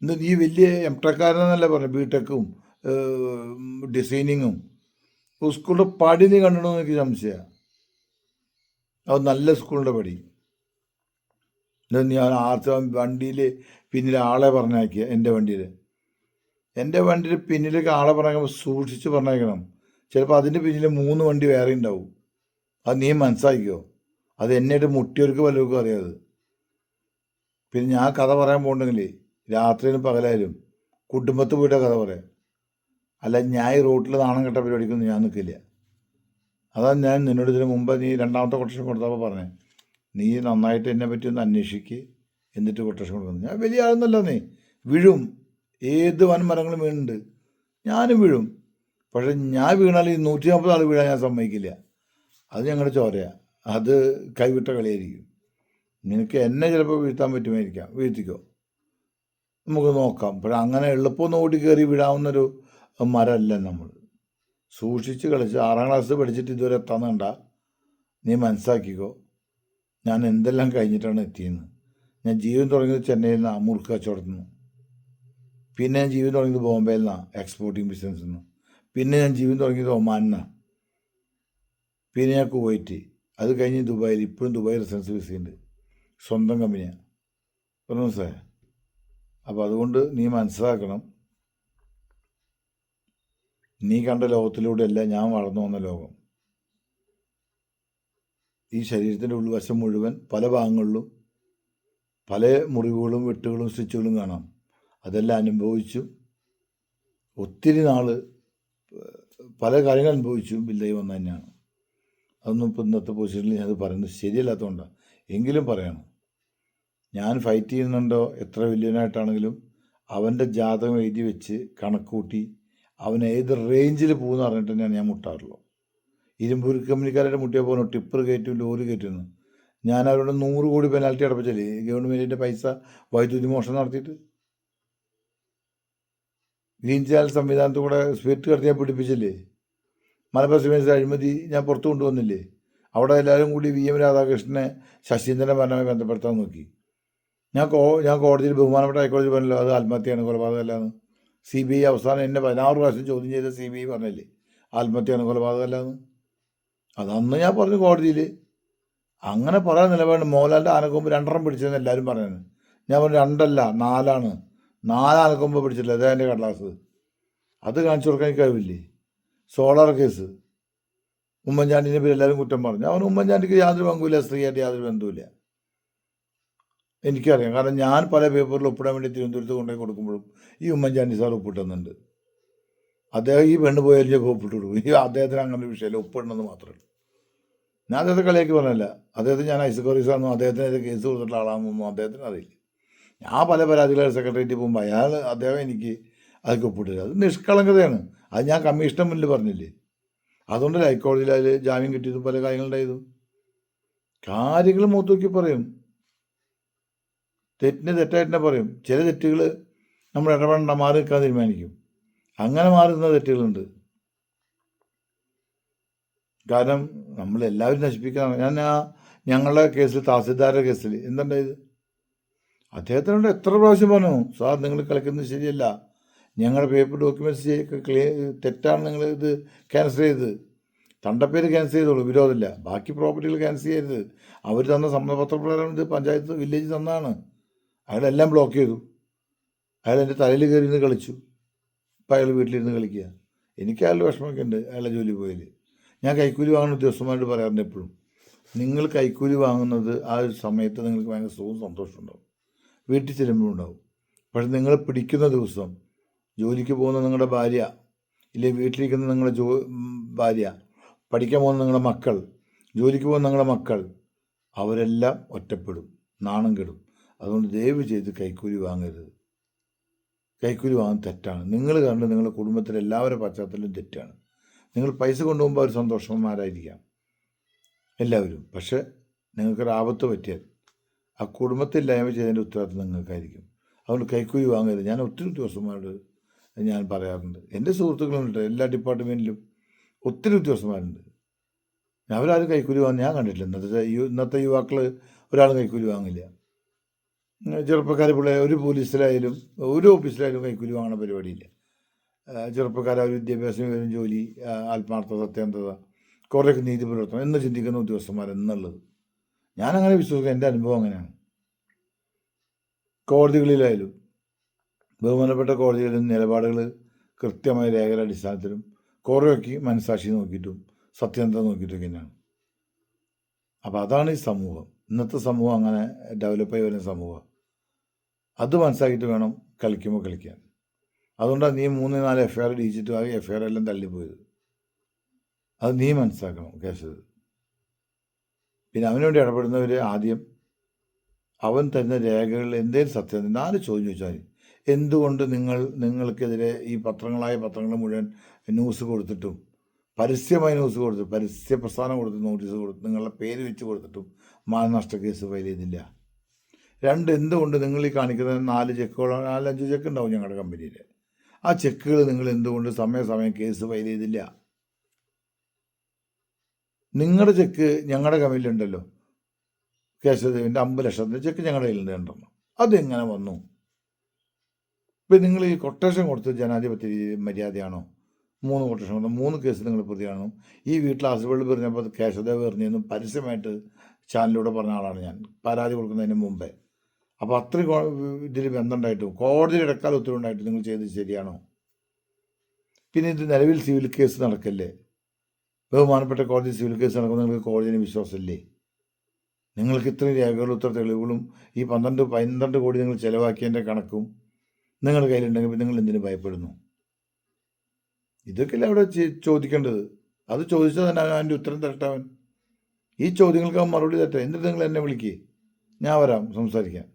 ഇന്ന് നീ വലിയ എംടെക്കാരനെന്നല്ലേ പറഞ്ഞു, ബിടെക്കും ഡിസൈനിങ്ങും. സ്കൂളിൻ്റെ പടി നീ കണ്ടിടണമെന്ന് എനിക്ക് സംശയമാണ്. അത് നല്ല സ്കൂളിൻ്റെ പടി. ഞാൻ വണ്ടിയിൽ പിന്നിൽ ആളെ പറഞ്ഞയക്കുക. എൻ്റെ വണ്ടിയിൽ പിന്നിലേക്ക് ആളെ പറഞ്ഞേക്കുമ്പോൾ സൂക്ഷിച്ച് പറഞ്ഞേക്കണം. ചിലപ്പോൾ അതിൻ്റെ പിന്നിൽ 3 വണ്ടി വേറെ ഉണ്ടാവും. അത് നീ മനസ്സിലാക്കിക്കോ. അത് എന്നായിട്ട് മുട്ടിയവർക്ക് പലർക്കും അറിയാതെ. പിന്നെ ഞാൻ കഥ പറയാൻ പോകണ്ടെങ്കിൽ രാത്രിയിലും പകലായാലും കുടുംബത്ത് പോയിട്ടാ കഥ പറയാം. അല്ല ഞാൻ ഈ റോട്ടിൽ നാണം കെട്ട പരിപാടിക്കൊന്നും ഞാൻ നിൽക്കില്ല. അതാണ് ഞാൻ നിന്നോട് ഇതിന് മുമ്പ് നീ രണ്ടാമത്തെ കൊട്ടേഷൻ കൊടുത്തപ്പോൾ പറഞ്ഞേ, നീ നന്നായിട്ട് എന്നെ പറ്റി ഒന്ന് അന്വേഷിക്ക് എന്നിട്ട് കൊട്ടേഷൻ കൊടുക്കുന്നു. ഞാൻ വലിയ ആളൊന്നുമല്ല, നീ വീഴും. ഏത് വൻമരങ്ങളും വീണുണ്ട്, ഞാനും വീഴും. പക്ഷെ ഞാൻ വീണാൽ ഈ 140 ആൾ വീഴാൻ ഞാൻ സമ്മതിക്കില്ല. അത് ഞങ്ങളുടെ ചോരയാണ്. അത് കൈവിട്ട കളിയായിരിക്കും. നിനക്ക് എന്നെ ചിലപ്പോൾ വീഴ്ത്താൻ പറ്റുമായിരിക്കാം, വീഴ്ത്തിക്കോ, നമുക്ക് നോക്കാം. പക്ഷെ അങ്ങനെ എളുപ്പമൊന്നും ഓടി കയറി വിടാവുന്നൊരു മരമല്ല നമ്മൾ. സൂക്ഷിച്ച് കളിച്ച് 6ാം ക്ലാസ് പഠിച്ചിട്ട് ഇതുവരെ എത്താന്നുണ്ട. നീ മനസ്സാക്കിക്കോ, ഞാൻ എന്തെല്ലാം കഴിഞ്ഞിട്ടാണ് എത്തിയെന്ന്. ഞാൻ ജീവൻ തുടങ്ങിയത് ചെന്നൈയിൽ നിന്നാണ്, മുറുക്ക് കച്ചവടത്തിൽ നിന്ന്. പിന്നെ ഞാൻ ജീവൻ തുടങ്ങിയത് ബോംബെയിൽ നിന്നാണ്, എക്സ്പോർട്ടിങ് ബിസിനസ്സിൽ നിന്ന്. പിന്നെ ഞാൻ ജീവൻ തുടങ്ങിയത് ഒമാനിൽ നിന്നാണ്. പിന്നെ ഞാൻ കുവൈറ്റ്, അത് കഴിഞ്ഞ് ദുബായിൽ. ഇപ്പോഴും ദുബായ് റെസിഡൻസ് വിസയുണ്ട്, സ്വന്തം കമ്പനിയാണ്. പറഞ്ഞു മനസ്സിലായ? അപ്പോൾ അതുകൊണ്ട് നീ മനസ്സിലാക്കണം, നീ കണ്ട ലോകത്തിലൂടെയല്ല ഞാൻ വളർന്നു വന്ന ലോകം. ഈ ശരീരത്തിൻ്റെ ഉൾവശം മുഴുവൻ പല ഭാഗങ്ങളിലും പല മുറിവുകളും വെട്ടുകളും സ്റ്റിച്ചുകളും കാണാം. അതെല്ലാം അനുഭവിച്ചും ഒത്തിരി നാൾ പല കാര്യങ്ങൾ അനുഭവിച്ചും ബില്ലായി വന്നു തന്നെയാണ്. അതൊന്നും ഇപ്പോൾ ഇന്നത്തെ പൊസിഷനിൽ ഞാനത് പറയുന്നത് ശരിയല്ലാത്തതുകൊണ്ടാണ്. എങ്കിലും പറയണം, ഞാൻ ഫൈറ്റ് ചെയ്യുന്നുണ്ടോ എത്ര വലിയവനായിട്ടാണെങ്കിലും അവൻ്റെ ജാതകം എഴുതി വെച്ച് കണക്കൂട്ടി അവൻ ഏത് റേഞ്ചിൽ പോകുമെന്ന് പറഞ്ഞിട്ട് തന്നെയാണ് ഞാൻ മുട്ടാറുള്ളൂ. ഇരുമ്പൂർ കമ്പനിക്കാരുടെ മുട്ടിയെ പോകുന്നു, ടിപ്പർ കയറ്റും ലോറി കയറ്റുന്നു. ഞാൻ അവരോട് 100 കോടി പെനാൽറ്റി അടപ്പിച്ചില്ലേ ഗവൺമെൻറ്റിൻ്റെ പൈസ വൈദ്യുതി മോഷണം നടത്തിയിട്ട്. ഗ്രീൻ ചാനൽ സംവിധാനത്തിൽ കൂടെ സ്പിരിറ്റ് കടത്തി ഞാൻ പിടിപ്പിച്ചില്ലേ. മലബാർ സിമൻസ് അഴിമതി ഞാൻ പുറത്തു കൊണ്ടുവന്നില്ലേ. അവിടെ എല്ലാവരും കൂടി VM രാധാകൃഷ്ണനെ ശശീന്ദ്രൻ്റെ ഭരണവുമായി ബന്ധപ്പെടുത്താൻ നോക്കി. ഞാൻ കോടതിയിൽ ബഹുമാനപ്പെട്ട ഹൈക്കോടതി പറഞ്ഞല്ലോ അത് ആത്മഹത്യയാണ്, കൊലപാതകമല്ലാന്ന്. CBI അവസാനം എന്നെ 16 പ്രാവശ്യം ചോദ്യം ചെയ്ത CBI പറഞ്ഞില്ലേ ആത്മഹത്യയാണ്, കൊലപാതകമല്ലാന്ന്. അതന്ന് ഞാൻ പറഞ്ഞു കോടതിയിൽ. അങ്ങനെ പറയാൻ നിലപാട് മോഹൻലാലിൻ്റെ ആനക്കൊമ്പ് 2 പിടിച്ചതെന്ന് എല്ലാവരും പറയുന്നത്. ഞാൻ പറഞ്ഞു 2 അല്ല 4 4 ആനക്കൊമ്പ് പിടിച്ചിട്ടില്ല. അതേ എൻ്റെ കടലാസ്. അത് കാണിച്ചു കൊടുക്കാൻ എനിക്ക് കഴിവില്ലേ. സോളാർ കേസ് ഉമ്മൻചാണ്ടിനെ പേര് എല്ലാവരും കുറ്റം പറഞ്ഞു. അവൻ ഉമ്മൻചാണ്ടിക്ക് യാതൊരു പങ്കുമില്ല, സ്ത്രീയായിട്ട് യാതൊരു ബന്ധവുമില്ല. എനിക്കറിയാം. കാരണം ഞാൻ പല പേപ്പറിൽ ഒപ്പിടാൻ വേണ്ടി തിരുവനന്തപുരത്ത് കൊണ്ടുപോയി കൊടുക്കുമ്പോഴും ഈ ഉമ്മൻചാണ്ടി സാർ ഒപ്പിട്ടുന്നുണ്ട്. അദ്ദേഹം ഈ പെണ്ണ് പോയാലും ഞാൻ ഒപ്പിട്ട് കൊടുക്കും. ഈ അദ്ദേഹത്തിന് അങ്ങനെ ഒരു വിഷയമില്ല, ഒപ്പിടണമെന്ന് മാത്രമേ ഉള്ളൂ. ഞാൻ അദ്ദേഹത്തെ കളിയാക്കി പറഞ്ഞില്ല. അദ്ദേഹത്തിന് ഞാൻ ഐസക്കോറീസാണെന്നും അദ്ദേഹത്തിന് കേസ് കൊടുത്തിട്ടുള്ള ആളാണെന്നൊന്നും അദ്ദേഹത്തിന് അറിയില്ല. ഞാൻ പല പരാതികളായിട്ട് സെക്രട്ടേറിയറ്റ് പോകുമ്പോൾ അദ്ദേഹം എനിക്ക് അതൊക്കെ ഒപ്പിട്ടില്ല. അത് നിഷ്കളങ്കതയാണ്. അത് ഞാൻ കമ്മീഷൻ്റെ മുന്നിൽ പറഞ്ഞില്ലേ. അതുകൊണ്ട് ഹൈക്കോടതിയിൽ അതിൽ ജാമ്യം കിട്ടിയതും പല കാര്യങ്ങളുണ്ടായതും. കാര്യങ്ങൾ മുഖത്ത് നോക്കി പറയും. തെറ്റിന് തെറ്റായിട്ട് തന്നെ പറയും. ചില തെറ്റുകൾ നമ്മൾ ഇടപെടേണ്ട, മാറി നിൽക്കാൻ തീരുമാനിക്കും. അങ്ങനെ മാറുന്ന തെറ്റുകളുണ്ട്. കാരണം നമ്മളെല്ലാവരും നശിപ്പിക്കാൻ. ഞങ്ങളുടെ കേസിൽ തഹസിൽദാരുടെ കേസിൽ എന്തുണ്ടായത്, അദ്ദേഹത്തിനോട് എത്ര പ്രാവശ്യം പറഞ്ഞു, സാർ നിങ്ങൾ കളിക്കുന്നത് ശരിയല്ല, ഞങ്ങളുടെ പേപ്പർ ഡോക്യുമെൻറ്റ്സ് തെറ്റാണ്, നിങ്ങൾ ഇത് ക്യാൻസൽ ചെയ്ത് തണ്ടപ്പേര് ക്യാൻസൽ ചെയ്തോളൂ, വിരോധമില്ല, ബാക്കി പ്രോപ്പർട്ടികൾ ക്യാൻസൽ ചെയ്യരുത്. അവർ തന്ന സമ്മതപത്രപ്രകാരം ഇത് പഞ്ചായത്ത് വില്ലേജ് തന്നതാണ്. അയാളെല്ലാം ബ്ലോക്ക് ചെയ്തു. അയാൾ എൻ്റെ തലയിൽ കയറി ഇരുന്ന് കളിച്ചു. ഇപ്പം അയാൾ വീട്ടിലിരുന്ന് കളിക്കുക. എനിക്ക് അയാളുടെ വിഷമമൊക്കെ ഉണ്ട് അയാളുടെ ജോലി പോയാൽ. ഞാൻ കൈക്കൂലി വാങ്ങുന്ന ഉദ്യോഗസ്ഥന്മാരോട് പറയാറുണ്ട് എപ്പോഴും, നിങ്ങൾ കൈക്കൂലി വാങ്ങുന്നത് ആ ഒരു സമയത്ത് നിങ്ങൾക്ക് ഭയങ്കര സുഖവും സന്തോഷം ഉണ്ടാവും, വീട്ടിൽ ചെല്ലുമ്പോഴും ഉണ്ടാവും. പക്ഷെ നിങ്ങൾ പിടിക്കുന്ന ദിവസം ജോലിക്ക് പോകുന്ന നിങ്ങളുടെ ഭാര്യ, ഇല്ലെങ്കിൽ വീട്ടിലിരിക്കുന്ന നിങ്ങളുടെ ഭാര്യ, പഠിക്കാൻ പോകുന്ന നിങ്ങളുടെ മക്കൾ, ജോലിക്ക് പോകുന്ന നിങ്ങളുടെ മക്കൾ, അവരെല്ലാം ഒറ്റപ്പെടും, നാണം കെടും. അതുകൊണ്ട് ദയവ് ചെയ്ത് കൈക്കൂലി വാങ്ങരുത്. കൈക്കൂലി വാങ്ങുന്നത് തെറ്റാണ്. നിങ്ങൾ കണ്ട് നിങ്ങളുടെ കുടുംബത്തിലെ എല്ലാവരുടെ പശ്ചാത്തലം തെറ്റാണ്. നിങ്ങൾ പൈസ കൊണ്ടുപോകുമ്പോൾ അവർ സന്തോഷവാന്മാരായിരിക്കാം എല്ലാവരും. പക്ഷേ നിങ്ങൾക്കൊരു ആപത്ത് പറ്റിയാൽ ആ കുടുംബത്തില്ലായ്മ ചെയ്തതിൻ്റെ ഉത്തരവാദിത്വം നിങ്ങൾക്കായിരിക്കും. അതുകൊണ്ട് കൈക്കൂലി വാങ്ങരുത്. ഞാൻ ഒത്തിരി ഉദ്യോഗസ്ഥന്മാരോട് ഞാൻ പറയാറുണ്ട്. എൻ്റെ സുഹൃത്തുക്കളുണ്ട്, എല്ലാ ഡിപ്പാർട്ട്മെൻറ്റിലും ഒത്തിരി ഉദ്യോഗസ്ഥന്മാരുണ്ട്. അവരാരും കൈക്കൂലി വാങ്ങുന്ന ഞാൻ കണ്ടിട്ടില്ല. ഇന്നത്തെ യുവാക്കൾ ഒരാളും കൈക്കൂലി വാങ്ങില്ല. ചെറുപ്പക്കാർ പിള്ളേർ ഒരു പോലീസിലായാലും ഒരു ഓഫീസിലായാലും കൈക്കൂലി വാങ്ങുന്ന പരിപാടിയില്ല. ചെറുപ്പക്കാർ ഒരു വിദ്യാഭ്യാസം, ജോലി, ആത്മാർത്ഥത, സത്യസന്ധത, കുറേയൊക്കെ നീതി പുലർത്തണം എന്ന് ചിന്തിക്കുന്ന ഉദ്യോഗസ്ഥന്മാരെന്നുള്ളത് ഞാനങ്ങനെ വിശ്വസിക്കുക. എൻ്റെ അനുഭവം അങ്ങനെയാണ്. കോടതികളിലായാലും ബഹുമാനപ്പെട്ട കോടതികളിലും നിലപാടുകൾ കൃത്യമായ രേഖയുടെ അടിസ്ഥാനത്തിലും കുറേയൊക്കെ മനസാക്ഷി നോക്കിയിട്ടും സത്യസന്ധത നോക്കിയിട്ടൊക്കെ തന്നെയാണ്. അപ്പോൾ അതാണ് ഈ സമൂഹം. ഇന്നത്തെ സമൂഹം അങ്ങനെ ഡെവലപ്പായി വരുന്ന സമൂഹം. അത് മനസ്സിലാക്കിയിട്ട് വേണം കളിക്കുമ്പോൾ കളിക്കാൻ. അതുകൊണ്ടാണ് നീ 3-4 FIR ഇടിച്ചിട്ട് ആ FIR എല്ലാം തള്ളിപ്പോയത്. അത് നീ മനസ്സിലാക്കണം കേസ്. പിന്നെ അവന് വേണ്ടി ഇടപെടുന്നവർ ആദ്യം അവൻ തരുന്ന രേഖകളിൽ എന്തെങ്കിലും സത്യം 4 ചോദ്യം ചോദിച്ചാൽ മതി. എന്തുകൊണ്ട് നിങ്ങൾക്കെതിരെ ഈ പത്രങ്ങൾ മുഴുവൻ ന്യൂസ് കൊടുത്തിട്ടും, പരസ്യമായി ന്യൂസ് കൊടുത്തു, പരസ്യ പ്രസ്ഥാനം കൊടുത്ത്, നോട്ടീസ് കൊടുത്ത്, നിങ്ങളുടെ പേര് വെച്ച് കൊടുത്തിട്ടും മാനനഷ്ട കേസ് ഫയൽ ചെയ്തില്ല? 2, എന്തുകൊണ്ട് നിങ്ങൾ ഈ കാണിക്കുന്ന 4 ചെക്കുകളോ 4-5 ചെക്ക് ഉണ്ടാവും ഞങ്ങളുടെ കമ്പനിയിൽ, ആ ചെക്കുകൾ നിങ്ങൾ എന്തുകൊണ്ട് സമയം കേസ് ഫയൽ ചെയ്തില്ല? നിങ്ങളുടെ ചെക്ക് ഞങ്ങളുടെ കമ്പനിയിലുണ്ടല്ലോ, കേശവദേവിൻ്റെ 50 ലക്ഷത്തിൻ്റെ ചെക്ക് ഞങ്ങളുടെ കയ്യിലുണ്ട് 2. അതെങ്ങനെ വന്നു? ഇപ്പം നിങ്ങൾ ഈ കൊട്ടേഷൻ കൊടുത്ത് ജനാധിപത്യ മര്യാദയാണോ? 3 കൊട്ടേഷൻ കൊടുത്ത 3 കേസ് നിങ്ങൾ പ്രതിയാണോ? ഈ വീട്ടിൽ ഹസ്ബൻഡ് പറഞ്ഞപ്പോൾ കേശവദേവ് എറിഞ്ഞെന്നും പരസ്യമായിട്ട് ചാനലിലൂടെ പറഞ്ഞ ആളാണ് ഞാൻ, പരാതി കൊടുക്കുന്നതിന് മുമ്പേ. അപ്പോൾ അത്രയും ഇതിൽ ബന്ധമുണ്ടായിട്ടും കോടതിയിൽ ഇടക്കാല ഉത്തരവുണ്ടായിട്ട് നിങ്ങൾ ചെയ്തത് ശരിയാണോ? പിന്നെ ഇത് നിലവിൽ സിവിൽ കേസ് നടക്കല്ലേ? ബഹുമാനപ്പെട്ട കോടതി സിവിൽ കേസ് നടക്കുമ്പോൾ നിങ്ങൾക്ക് കോടതിന് വിശ്വാസമില്ലേ? നിങ്ങൾക്ക് ഇത്രയും രേഖകളും ഇത്ര തെളിവുകളും ഈ 12 കോടി നിങ്ങൾ ചിലവാക്കിയതിൻ്റെ കണക്കും നിങ്ങളുടെ കയ്യിലുണ്ടെങ്കിൽ നിങ്ങൾ എന്തിനു ഭയപ്പെടുന്നു? ഇതൊക്കെയല്ലേ അവിടെ ചോദിക്കേണ്ടത്. അത് ചോദിച്ചാൽ തന്നെ അവൻ്റെ ഉത്തരം തരട്ടവൻ. ഈ ചോദ്യങ്ങൾക്ക് അവൻ മറുപടി തരട്ടെ. എന്നിട്ട് നിങ്ങൾ എന്നെ വിളിക്കുക, ഞാൻ വരാം സംസാരിക്കാൻ.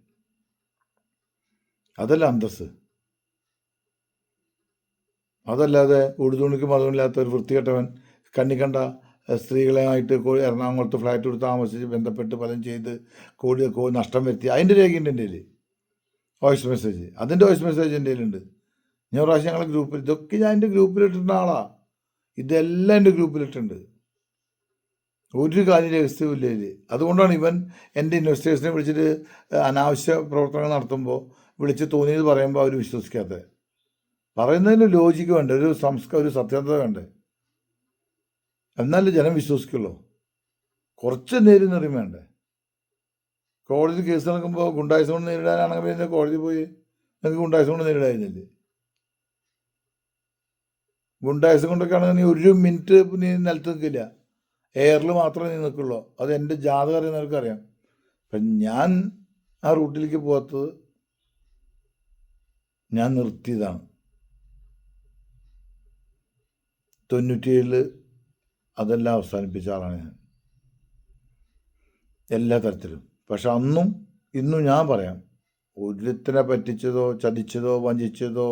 അതല്ല അന്തസ്സ്. അതല്ലാതെ ഉടുതുണിക്ക് മതമില്ലാത്ത ഒരു വൃത്തികെട്ടവൻ കണ്ണി കണ്ട സ്ത്രീകളുമായിട്ട് എറണാകുളത്ത് ഫ്ലാറ്റ് എടുത്ത് താമസിച്ച് ബന്ധപ്പെട്ട് പലതും ചെയ്ത് കോടി നഷ്ടം വരുത്തി, അതിൻ്റെ രേഖയുണ്ട് എൻ്റെ കയ്യിൽ, വോയിസ് മെസ്സേജ്. അതിൻ്റെ വോയിസ് മെസ്സേജ് എൻ്റെ കയ്യിലുണ്ട്. ഞാൻ പ്രാവശ്യം ഞങ്ങളെ ഗ്രൂപ്പിൽ, ഇതൊക്കെ ഞാൻ എൻ്റെ ഗ്രൂപ്പിലിട്ടിട്ടുള്ള ആളാണ്. ഇതെല്ലാം എൻ്റെ ഗ്രൂപ്പിലിട്ടുണ്ട്. ഒരു കാര്യം രഹസ്യമില്ല ഇതിൽ. അതുകൊണ്ടാണ് ഇവൻ എൻ്റെ ഇൻവെസ്റ്റേഴ്സിനെ വിളിച്ചിട്ട് അനാവശ്യ പ്രവർത്തനങ്ങൾ നടത്തുമ്പോൾ വിളിച്ച് തോന്നിയത് പറയുമ്പോൾ അവർ വിശ്വസിക്കാത്തത്. പറയുന്നതിന് ലോജിക്ക് വേണ്ടേ, ഒരു സത്യത വേണ്ടേ, എന്നാലേ ജനം വിശ്വസിക്കുള്ളൂ. കുറച്ച് നേരം നിറയും വേണ്ടേ. കോടതി കേസ് നടക്കുമ്പോൾ ഗുണ്ടായുസം കൊണ്ട് നേരിടാനാണെങ്കിൽ പിന്നെ കോടതി പോയി നിങ്ങൾക്ക് ഗുണ്ടായുസം കൊണ്ട് നേരിടായിരുന്നില്ലേ? ഗുണ്ടായുസം കൊണ്ടൊക്കെ ആണെങ്കിൽ നീ ഒരു മിനിറ്റ് നീ നിലത്ത് നിൽക്കില്ല, എയറിൽ മാത്രമേ നീ നിൽക്കുള്ളൂ. അത് എൻ്റെ ജാതകം അറിയുന്നവർക്ക് അറിയാം. അപ്പം ഞാൻ ആ റൂട്ടിലേക്ക് പോകാത്തത് ഞാൻ നിർത്തിയതാണ്. 97 അതെല്ലാം അവസാനിപ്പിച്ച ആളാണ് ഞാൻ, എല്ലാ തരത്തിലും. പക്ഷെ അന്നും ഇന്നും ഞാൻ പറയാം, ഒരുത്തിനെ പറ്റിച്ചതോ ചതിച്ചതോ വഞ്ചിച്ചതോ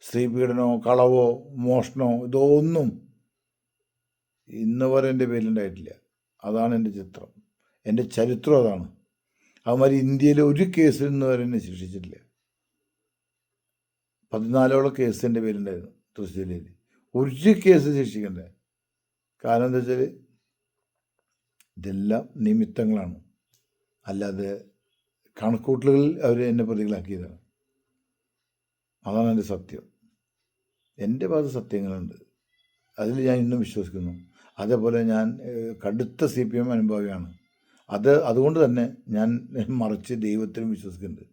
സ്ത്രീപീഡനമോ കളവോ മോഷണമോ ഇതൊന്നും ഇന്ന് വരെ എൻ്റെ പേരിലുണ്ടായിട്ടില്ല. അതാണ് എൻ്റെ ചിത്രം, എൻ്റെ ചരിത്രം അതാണ്. അവന്മാർ ഇന്ത്യയിലെ ഒരു കേസിൽ നിന്ന് വരെ എന്നെ ശിക്ഷിച്ചിട്ടില്ല. 14ഓളം കേസ് എൻ്റെ പേരുണ്ടായിരുന്നു തൃശ്ശൂർ ജില്ലയിൽ. ഒരു കേസ് ശിക്ഷിക്കണ്ടേ? കാരണം എന്താ വെച്ചാൽ ഇതെല്ലാം നിമിത്തങ്ങളാണ്, അല്ലാതെ കണക്കൂട്ടലുകളിൽ അവർ എന്നെ പ്രതികളാക്കിയതാണ്. അതാണ് എൻ്റെ സത്യം. എൻ്റെ ഭാഗത്ത് സത്യങ്ങളുണ്ട്, അതിൽ ഞാൻ ഇന്നും വിശ്വസിക്കുന്നു. അതേപോലെ ഞാൻ കടുത്ത CPM അനുഭാവിയാണ്. അതുകൊണ്ട് തന്നെ ഞാൻ മറിച്ച് ദൈവത്തിലും വിശ്വസിക്കുന്നുണ്ട്.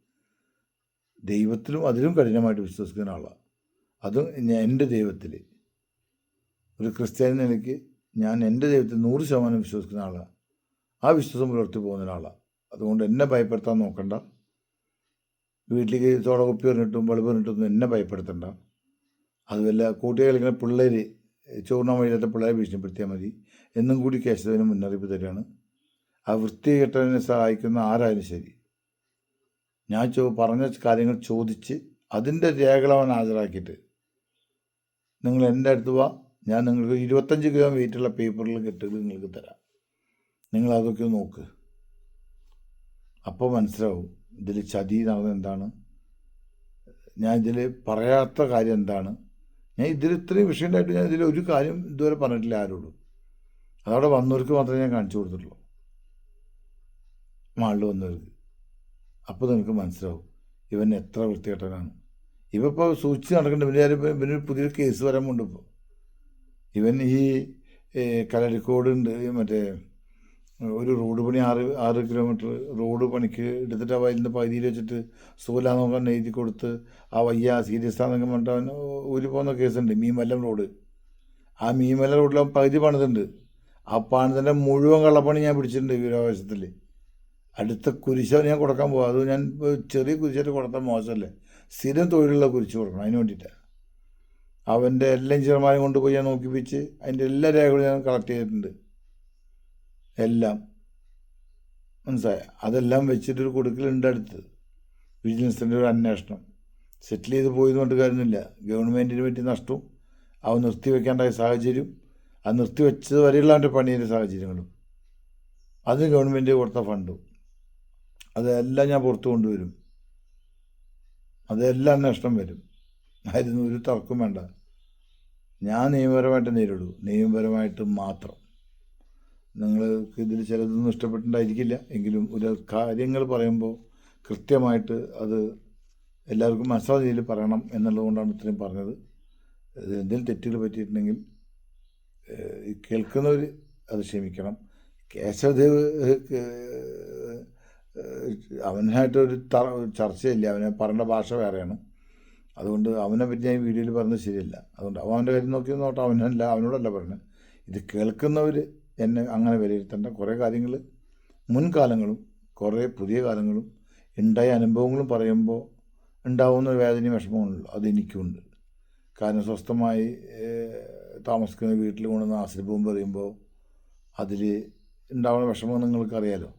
ദൈവത്തിലും അതിലും കഠിനമായിട്ട് വിശ്വസിക്കുന്ന ആളാണ്. അതും എൻ്റെ ദൈവത്തിൽ, ഒരു ക്രിസ്ത്യാനി നിലയ്ക്ക് ഞാൻ എൻ്റെ ദൈവത്തിൽ 100% വിശ്വസിക്കുന്ന ആളാണ്. ആ വിശ്വാസം പുലർത്തി പോകുന്ന ഒരാളാണ്. അതുകൊണ്ട് എന്നെ ഭയപ്പെടുത്താൻ നോക്കണ്ട. വീട്ടിലേക്ക് സോഡ കുപ്പി പറഞ്ഞിട്ടും ബൾബ് പറഞ്ഞിട്ടൊന്നും എന്നെ ഭയപ്പെടുത്തണ്ട. അതുമല്ല കൂട്ടിയെ കളിക്കുന്ന പിള്ളേർ, ചോറിനാൻ വഴിയില്ലാത്ത പിള്ളേരെ ഭീഷണിപ്പെടുത്തിയാൽ മതി. എന്നും കൂടി കേശവന് മുന്നറിയിപ്പ് തരികയാണ്. ആ വൃത്തികെട്ടതിനെ സഹായിക്കുന്ന ആരായാലും ശരി, ഞാൻ പറഞ്ഞ കാര്യങ്ങൾ ചോദിച്ച് അതിൻ്റെ രേഖകൾ അവൻ ഹാജരാക്കിയിട്ട് നിങ്ങൾ എൻ്റെ അടുത്ത് വാ, ഞാൻ നിങ്ങൾക്ക് 25 കിലോ വെയിറ്റുള്ള പേപ്പറിൽ കെട്ടുകൾ നിങ്ങൾക്ക് തരാം. നിങ്ങൾ അതൊക്കെ നോക്ക്, അപ്പോൾ മനസ്സിലാവും ഇതിൽ ചതി നടന്നത് എന്താണ്, ഞാൻ ഇതിൽ പറയാത്ത കാര്യം എന്താണ്. ഞാൻ ഇതിൽ ഇത്രയും വിഷയം ഉണ്ടായിട്ട് ഞാൻ ഇതിൽ ഒരു കാര്യം ഇതുവരെ പറഞ്ഞിട്ടില്ല ആരോടും. അതവിടെ വന്നവർക്ക് മാത്രമേ ഞാൻ കാണിച്ചു കൊടുത്തിട്ടുള്ളൂ, മാളിൽ വന്നവർക്ക്. അപ്പോൾ നിങ്ങൾക്ക് മനസ്സിലാവും ഇവൻ എത്ര വൃത്തികെട്ടനാണ്. ഇവപ്പോൾ സൂക്ഷിച്ച് നടക്കേണ്ട. ഇവനൊരു പുതിയൊരു കേസ് വരാൻ പോണ്ട്. ഇപ്പോൾ ഇവൻ ഈ കലരിക്കോടുണ്ട്, മറ്റേ ഒരു റോഡ് പണി 6 കിലോമീറ്റർ റോഡ് പണിക്ക് എടുത്തിട്ട് ആ വയലിൻ്റെ പകുതിയിൽ വെച്ചിട്ട് സൂല നോക്കാൻ എഴുതി കൊടുത്ത് ആ വയ്യ സീരിയസ് ആണെന്നൊക്കെ പറഞ്ഞിട്ട് അവൻ ഊരി പോകുന്ന കേസുണ്ട്. മീൻവല്ലം റോഡ്, ആ മീൻവല്ലം റോഡിൽ അവൻ പകുതി പണിതുണ്ട്. ആ പണിതിൻ്റെ മുഴുവൻ കള്ളപ്പണി ഞാൻ പിടിച്ചിട്ടുണ്ട് വീരാവേശത്തിൽ. അടുത്ത കുരിശ് ഞാൻ കൊടുക്കാൻ പോകും. അത് ഞാൻ ചെറിയ കുരിശായിട്ട് കൊടുത്താൽ മോശമല്ലേ, സ്ഥിരം തൊഴിലുള്ള കുരിശ് കൊടുക്കണം. അതിന് വേണ്ടിയിട്ടാണ് അവൻ്റെ എല്ലാ ചെറുമാനും കൊണ്ടുപോയി ഞാൻ നോക്കിപ്പിച്ച് അതിൻ്റെ എല്ലാ രേഖകളും ഞാൻ കളക്ട് ചെയ്തിട്ടുണ്ട്, എല്ലാം മനസ്സിലായ. അതെല്ലാം വെച്ചിട്ടൊരു കൊടുക്കലുണ്ട് അടുത്ത്. വിജിലൻസിൻ്റെ ഒരു അന്വേഷണം സെറ്റിൽ ചെയ്ത് പോയെന്ന് പറഞ്ഞിട്ട് കാര്യമൊന്നുമില്ല. ഗവൺമെൻറ്റിന് പറ്റിയ നഷ്ടവും അവൻ നിർത്തിവെക്കേണ്ട സാഹചര്യം, അത് നിർത്തിവെച്ചത് വരെയുള്ള അവൻ്റെ പണിയുടെ സാഹചര്യങ്ങളും, അതിന് ഗവൺമെൻറ് കൊടുത്ത ഫണ്ടും, അതെല്ലാം ഞാൻ പുറത്തു കൊണ്ടുവരും. അതെല്ലാം നഷ്ടം വരും. അതിന് ഒരു തർക്കം വേണ്ട. ഞാൻ നിയമപരമായിട്ട് നേരിടൂ, നിയമപരമായിട്ട് മാത്രം. നിങ്ങൾക്ക് ഇതിൽ ചിലതൊന്നും ഇഷ്ടപ്പെട്ടിട്ടുണ്ടായിരിക്കില്ല, എങ്കിലും ഒരു കാര്യങ്ങൾ പറയുമ്പോൾ കൃത്യമായിട്ട് അത് എല്ലാവർക്കും മനസ്സിലാവുന്ന രീതിയിൽ പറയണം എന്നുള്ളതുകൊണ്ടാണ് ഇത്രയും പറഞ്ഞത്. എന്തെങ്കിലും തെറ്റുകൾ പറ്റിയിട്ടുണ്ടെങ്കിൽ കേൾക്കുന്നവർ അത് ക്ഷമിക്കണം. കേശവദേവ് അവനായിട്ടൊരു ചർച്ചയില്ല, അവനെ പറയേണ്ട ഭാഷ വേറെയാണ്. അതുകൊണ്ട് അവനെ പറ്റി ഞാൻ വീഡിയോയിൽ പറഞ്ഞത് ശരിയല്ല. അതുകൊണ്ട് അവൻ്റെ കാര്യം നോക്കി നോട്ടെ, അവനോടല്ല പറഞ്ഞത്. ഇത് കേൾക്കുന്നവർ എന്നെ അങ്ങനെ വിലയിരുത്തേണ്ട. കുറേ കാര്യങ്ങൾ മുൻകാലങ്ങളും കുറേ പുതിയ കാലങ്ങളും ഉണ്ടായ അനുഭവങ്ങളും പറയുമ്പോൾ ഉണ്ടാവുന്ന വേദനയും വിഷമമുണ്ടല്ലോ, അതെനിക്കുണ്ട്. കാരണം സ്വസ്ഥമായി താമസിക്കുന്ന വീട്ടിൽ കൊണ്ടുവന്ന് ആസിഡ് ബോംബ് എറിയുമ്പോൾ അതിൽ ഉണ്ടാവുന്ന വിഷമം നിങ്ങൾക്കറിയാലോ.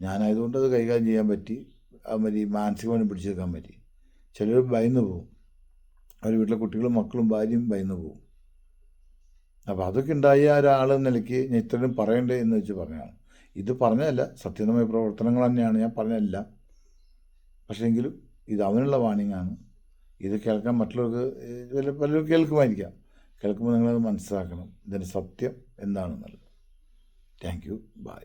ഞാനായതുകൊണ്ട് അത് കൈകാര്യം ചെയ്യാൻ പറ്റി, അതുമാതിരി മാനസികമായി പിടിച്ചെടുക്കാൻ പറ്റി. ചിലർ ഭയന്ന് പോവും, അവർ വീട്ടിലെ കുട്ടികളും മക്കളും ഭാര്യയും ഭയന്ന് പോവും. അപ്പോൾ അതൊക്കെ ഉണ്ടായ ഒരാൾ നിലയ്ക്ക് ഞാൻ ഇത്രയും പറയണ്ടേ എന്ന് വെച്ച് പറഞ്ഞതാണ്. ഇത് പറഞ്ഞതല്ല, സത്യസന്ധമായ പ്രവർത്തനങ്ങൾ തന്നെയാണ് ഞാൻ പറഞ്ഞതല്ല. പക്ഷേ എങ്കിലും ഇത് അവനുള്ള വാണിംഗാണ്. ഇത് കേൾക്കാൻ മറ്റുള്ളവർക്ക് പലരും കേൾക്കുമായിരിക്കാം. കേൾക്കുമ്പോൾ നിങ്ങളത് മനസ്സിലാക്കണം ഇതിൻ്റെ സത്യം എന്താണെന്നുള്ളത്. Thank you. ബൈ.